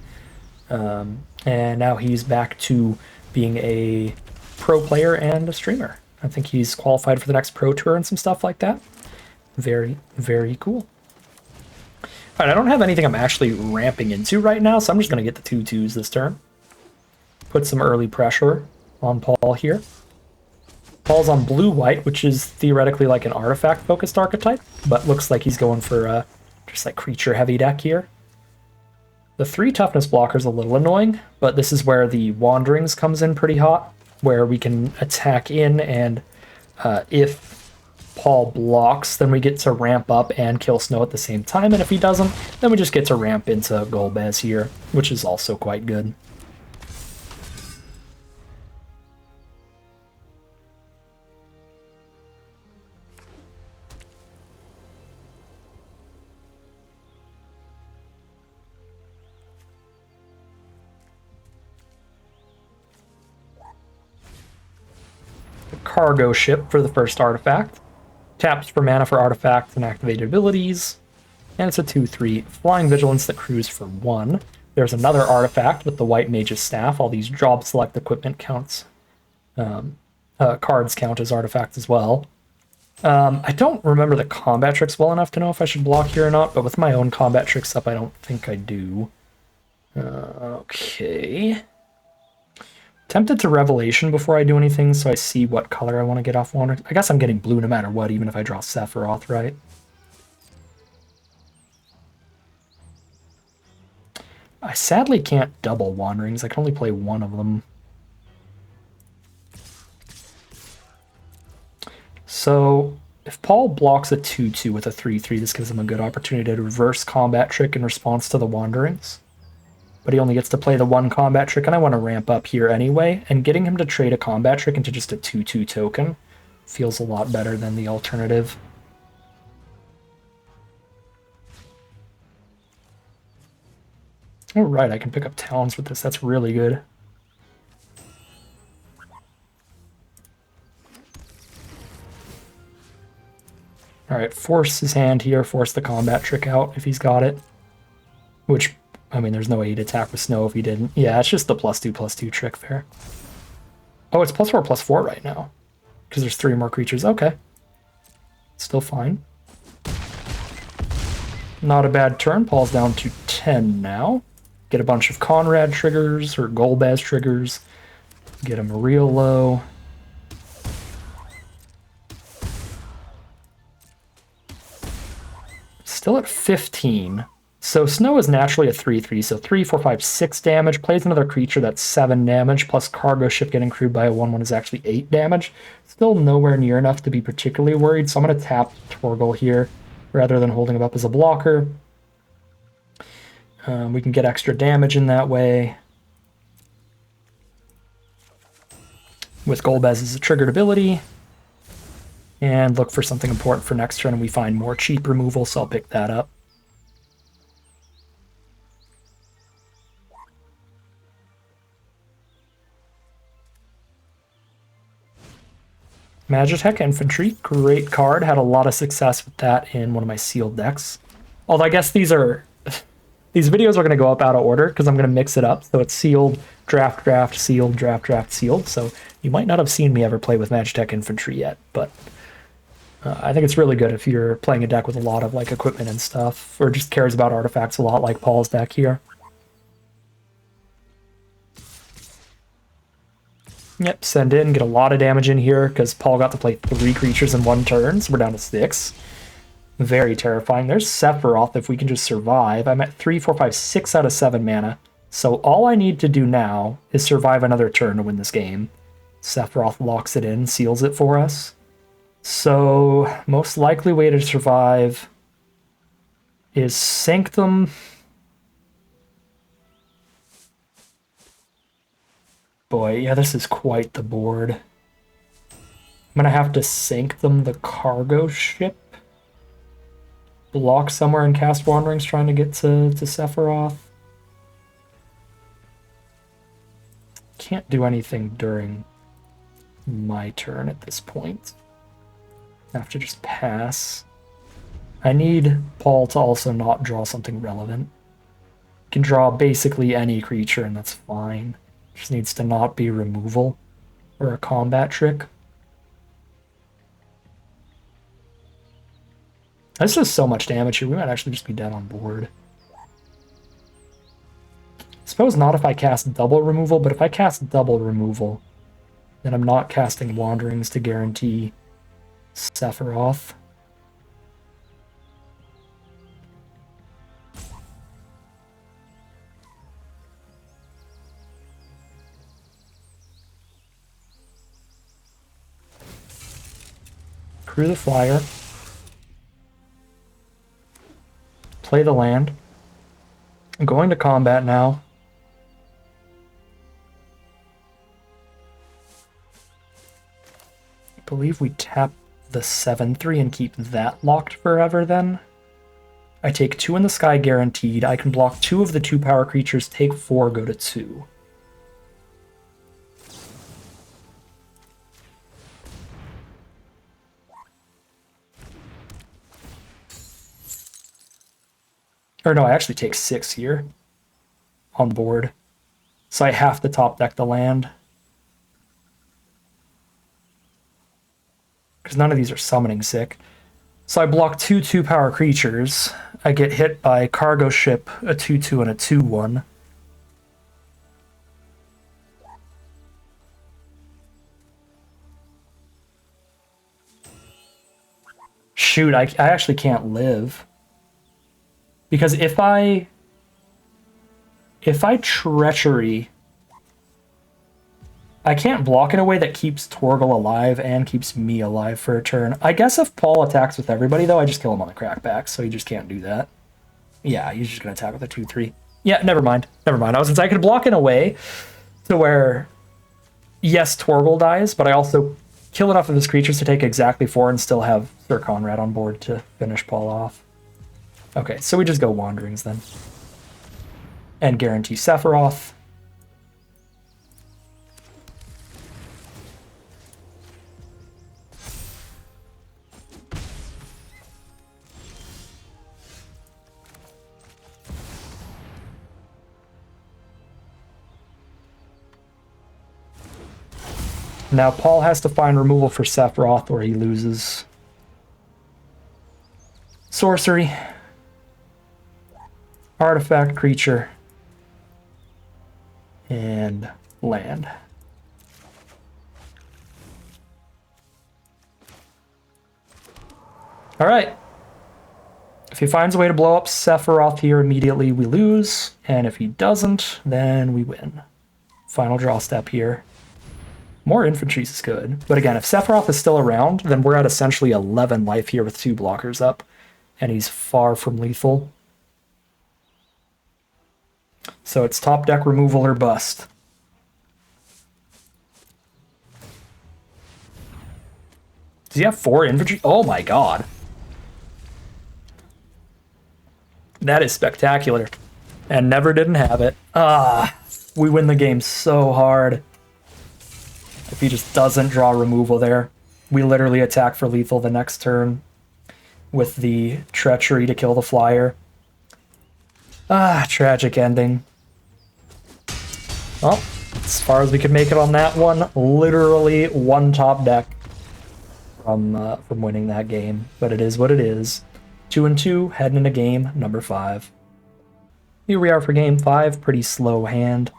[SPEAKER 1] And now he's back to being a pro player and a streamer. I think he's qualified for the next pro tour and some stuff like that. Very, very cool. All right, I don't have anything I'm actually ramping into right now, so I'm just going to get the 2/2s this turn. Put some early pressure on Paul here. Paul's on blue-white, which is theoretically like an artifact-focused archetype, but looks like he's going for just like creature-heavy deck here. The 3 toughness blocker is a little annoying, but this is where the Wanderings comes in pretty hot, where we can attack in, and if Paul blocks, then we get to ramp up and kill Snow at the same time, and if he doesn't, then we just get to ramp into Golbez here, which is also quite good. Cargo ship for the first artifact. Taps for mana for artifacts and activated abilities. And it's a 2/3 Flying Vigilance that crews for 1. There's another artifact with the White Mage's Staff. All these job select equipment counts. Cards count as artifacts as well. I don't remember the combat tricks well enough to know if I should block here or not, but with my own combat tricks up, I don't think I do. Okay. Tempted to Revelation before I do anything, so I see what color I want to get off Wander. I guess I'm getting blue no matter what, even if I draw Sephiroth, right? I sadly can't double Wanderings. I can only play one of them. So if Paul blocks a 2/2 with a 3/3, this gives him a good opportunity to reverse combat trick in response to the Wanderings. but he only gets to play the one combat trick, and I want to ramp up here anyway, and getting him to trade a combat trick into just a 2/2 token feels a lot better than the alternative. Oh, right, I can pick up talents with this. That's really good. Alright, force his hand here, force the combat trick out if he's got it. Which, I mean, there's no way he'd attack with snow if he didn't. Yeah, it's just the +2/+2 trick there. Oh, it's +4/+4 right now. Because there's 3 more creatures. Okay. Still fine. Not a bad turn. Paul's down to 10 now. Get a bunch of Conrad triggers, or Golbez triggers. Get him real low. Still at 15. So Snow is naturally a 3/3, so 3, 4, 5, 6 damage. Plays another creature that's 7 damage, plus Cargo Ship getting crewed by a 1/1 is actually 8 damage. Still nowhere near enough to be particularly worried, so I'm going to tap Torgal here rather than holding him up as a blocker. We can get extra damage in that way. With Golbez as a triggered ability. And look for something important for next turn, and we find more cheap removal, so I'll pick that up. Magitech Infantry, great card. Had a lot of success with that in one of my sealed decks. Although I guess these videos are going to go up out of order because I'm going to mix it up. So it's sealed, draft, draft, sealed, draft, draft, sealed. So you might not have seen me ever play with Magitech Infantry yet, but I think it's really good if you're playing a deck with a lot of like equipment and stuff, or just cares about artifacts a lot like Paul's deck here. Yep, send in, get a lot of damage in here, because Paul got to play 3 creatures in 1 turn, so we're down to 6. Very terrifying. There's Sephiroth if we can just survive. I'm at 3, 4, 5, 6 out of 7 mana. So all I need to do now is survive another turn to win this game. Sephiroth locks it in, seals it for us. So most likely way to survive is Sanctum. Boy, yeah, this is quite the board. I'm gonna have to Sanctum the Cargo Ship. Block somewhere and cast Wanderings trying to get to Sephiroth. Can't do anything during my turn at this point. I have to just pass. I need Paul to also not draw something relevant. Can draw basically any creature and that's fine. Just needs to not be removal or a combat trick. This does so much damage here, we might actually just be dead on board. I suppose not if I cast double removal, but if I cast double removal, then I'm not casting Wanderings to guarantee Sephiroth. Crew the flyer. Play the land. I'm going to combat now. I believe we tap the 7/3 and keep that locked forever then. I take 2 in the sky guaranteed. I can block 2 of the 2 power creatures, take 4, go to 2. Or no, I actually take 6 here on board. So I have to top deck the land. Because none of these are summoning sick. So I block 2 2-power creatures. I get hit by Cargo Ship, a 2/2 and a 2/1. Shoot, I actually can't live. Because if I Treachery, I can't block in a way that keeps Torgal alive and keeps me alive for a turn. I guess if Paul attacks with everybody, though, I just kill him on the crackback, so he just can't do that. Yeah, he's just going to attack with a 2/3. Yeah, never mind. Never mind. I could block in a way to where, yes, Torgal dies, but I also kill enough of his creatures to take exactly 4 and still have Sir Conrad on board to finish Paul off. Okay, so we just go Wanderings then. And guarantee Sephiroth. Now Paul has to find removal for Sephiroth or he loses. Sorcery. Artifact, creature. And land. Alright. If he finds a way to blow up Sephiroth here immediately, we lose. And if he doesn't, then we win. Final draw step here. More infantry is good. But again, if Sephiroth is still around, then we're at essentially 11 life here with 2 blockers up. And he's far from lethal. So it's top deck removal or bust. Does he have 4 infantry? Oh my god. That is spectacular. And never didn't have it. We win the game so hard. If he just doesn't draw removal there. We literally attack for lethal the next turn with the treachery to kill the flyer. Tragic ending. Well, as far as we could make it on that one, literally one top deck from winning that game. But it is what it is. 2-2, heading into game number 5. Here we are for game 5, pretty slow hand.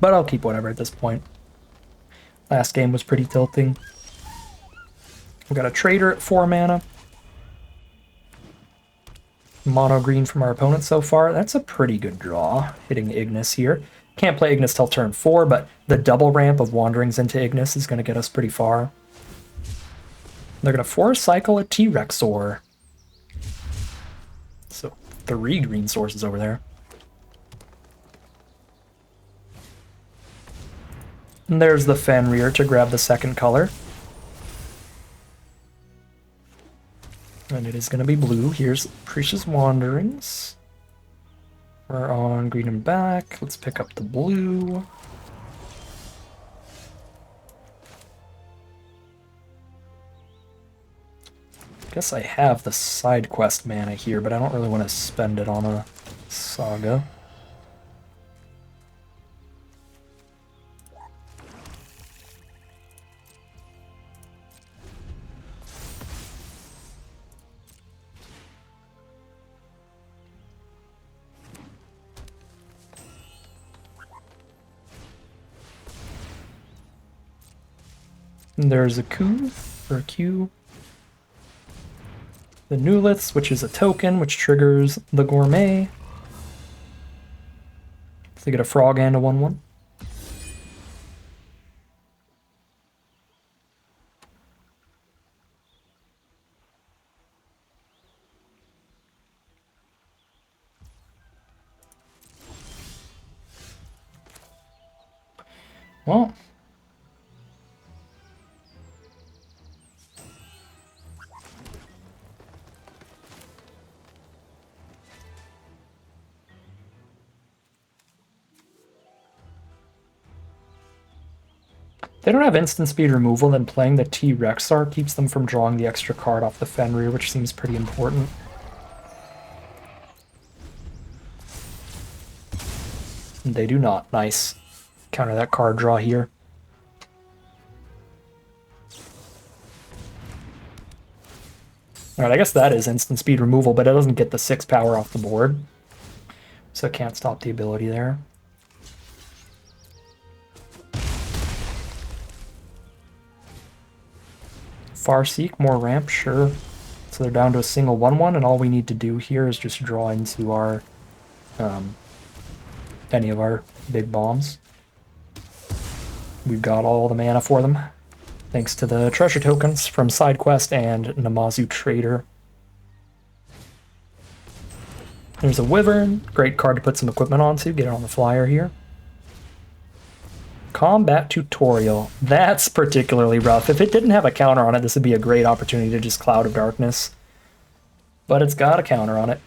[SPEAKER 1] But I'll keep whatever at this point. Last game was pretty tilting. We've got a Trader at 4 mana. Mono green from our opponent so far. That's a pretty good draw, hitting Ignis here. Can't play Ignis till turn 4, but the double ramp of Wanderings into Ignis is going to get us pretty far. They're going to force cycle a T-Rexor. So 3 green sources over there. And there's the Fenrir to grab the second color. And it is going to be blue. Here's Precious Wanderings. We're on green and back. Let's pick up the blue. Guess I have the side quest mana here, but I don't really want to spend it on a saga. And there's a coup, or a Q. The Newliths, which is a token, which triggers the Gourmet. So you get a frog and a 1/1. Well, they don't have instant speed removal, then playing the T-Rexar keeps them from drawing the extra card off the Fenrir, which seems pretty important. And they do not. Nice. Counter that card draw here. Alright, I guess that is instant speed removal, but it doesn't get the 6 power off the board. So it can't stop the ability there. Farseek, more ramp, sure. So they're down to a single 1/1, and all we need to do here is just draw into our any of our big bombs. We've got all the mana for them, thanks to the treasure tokens from SideQuest and Namazu Trader. There's a Wyvern. Great card to put some equipment onto. Get it on the flyer here. Combat Tutorial. That's particularly rough. If it didn't have a counter on it, this would be a great opportunity to just Cloud of Darkness. But it's got a counter on it.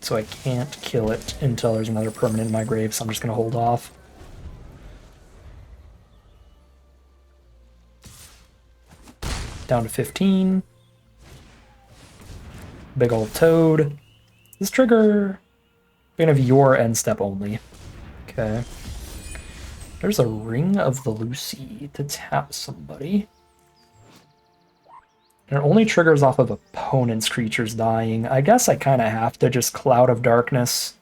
[SPEAKER 1] So I can't kill it until there's another permanent in my grave, so I'm just going to hold off. Down to 15. Big old toad. This trigger... We're going to have your end step only. Okay. There's a Ring of the Lucy to tap somebody. And it only triggers off of opponent's creatures dying. I guess I kind of have to just Cloud of Darkness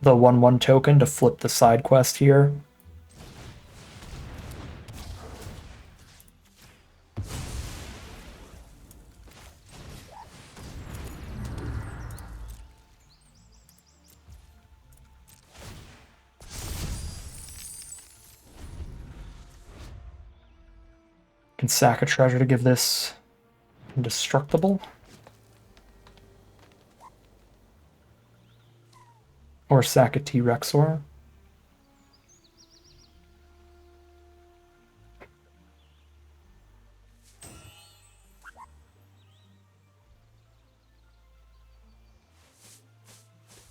[SPEAKER 1] the 1/1 token to flip the side quest here. Can sack a treasure to give this indestructible. Or sack a T-Rexor.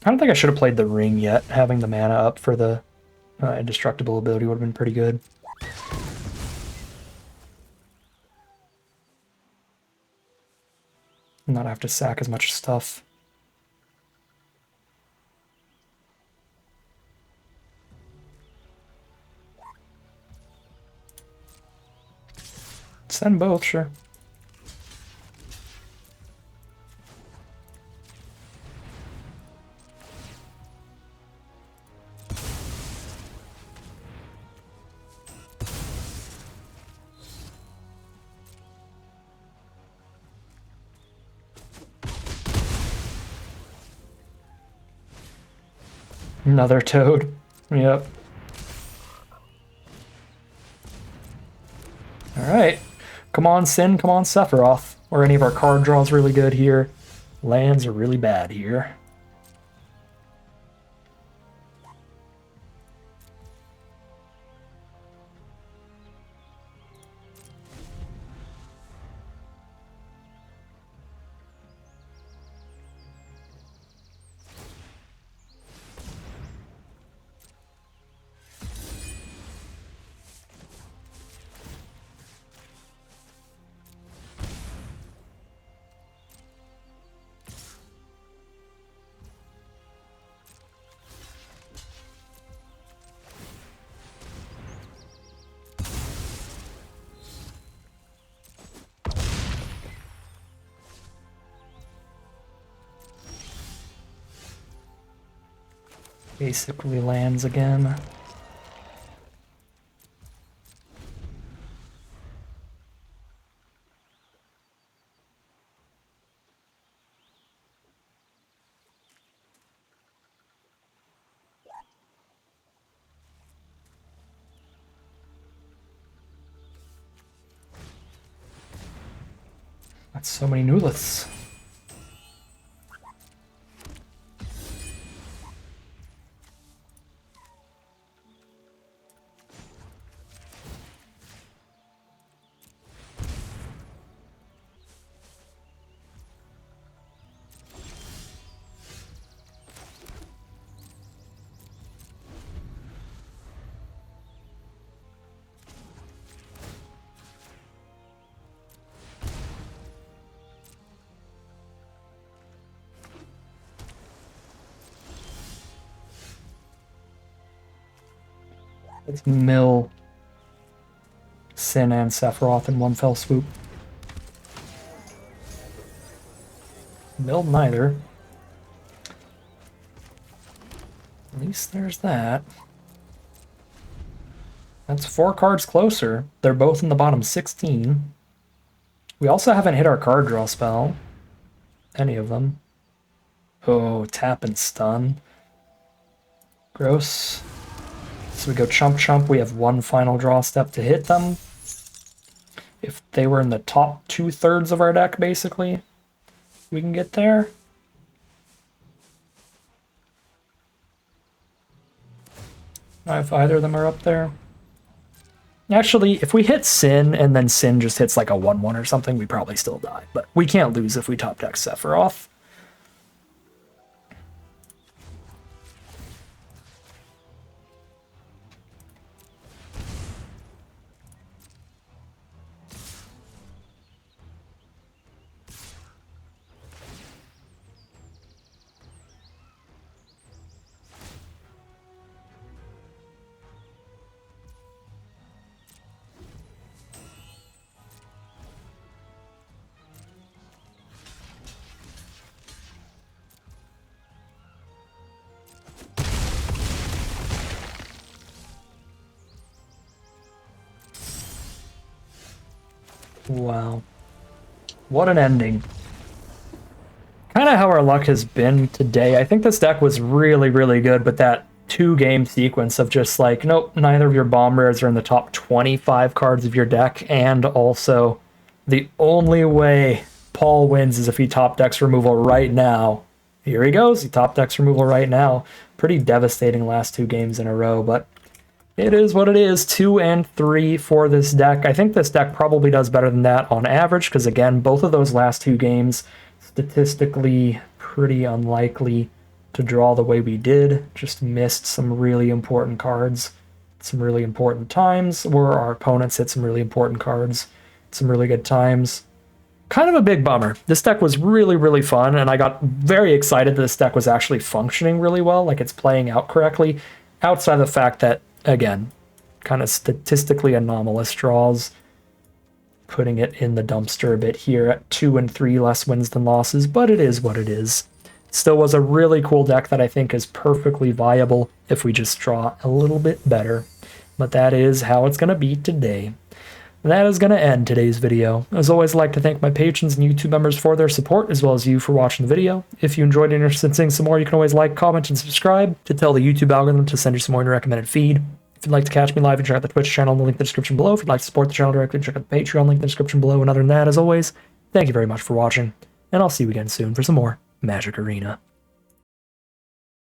[SPEAKER 1] I don't think I should have played the ring yet. Having the mana up for the indestructible ability would have been pretty good. Not have to sack as much stuff. Send both, sure. Another toad. Yep. Alright. Come on, Sin. Come on, Sephiroth. Or any of our card draws really good here. Lands are really bad here. Basically lands again. That's so many Nuliths. Let's mill Sin and Sephiroth in one fell swoop. Milled neither. At least there's that. That's 4 cards closer. They're both in the bottom 16. We also haven't hit our card draw spell. Any of them. Oh, tap and stun. Gross. So we go chump chump. We have one final draw step to hit them. If they were in the top 2/3 of our deck, basically, we can get there. If either of them are up there. Actually, if we hit Sin and then Sin just hits like a 1/1 or something, we probably still die. But we can't lose if we top deck Sephiroth. Wow. What an ending. Kind of how our luck has been today. I think this deck was really, really good, but that 2-game sequence of just like, nope, neither of your bomb rares are in the top 25 cards of your deck, and also the only way Paul wins is if he top decks removal right now. Here he goes, he top decks removal right now. Pretty devastating last 2 games in a row, but it is what it is. 2 and 3 for this deck. I think this deck probably does better than that on average, because again, both of those last 2 games, statistically pretty unlikely to draw the way we did. Just missed some really important cards, some really important times, or our opponents hit some really important cards, some really good times. Kind of a big bummer. This deck was really, really fun, and I got very excited that this deck was actually functioning really well, like it's playing out correctly, outside of the fact that, again, kind of statistically anomalous draws, putting it in the dumpster a bit here at 2 and 3 less wins than losses, but it is what it is. Still was a really cool deck that I think is perfectly viable if we just draw a little bit better, but that is how it's going to be today. That is going to end today's video. As always, I'd like to thank my patrons and YouTube members for their support, as well as you for watching the video. If you enjoyed and are interested in seeing some more, you can always like, comment, and subscribe to tell the YouTube algorithm to send you some more in your recommended feed. If you'd like to catch me live, check out the Twitch channel in the link in the description below. If you'd like to support the channel directly, check out the Patreon link in the description below. And other than that, as always, thank you very much for watching, and I'll see you again soon for some more Magic Arena.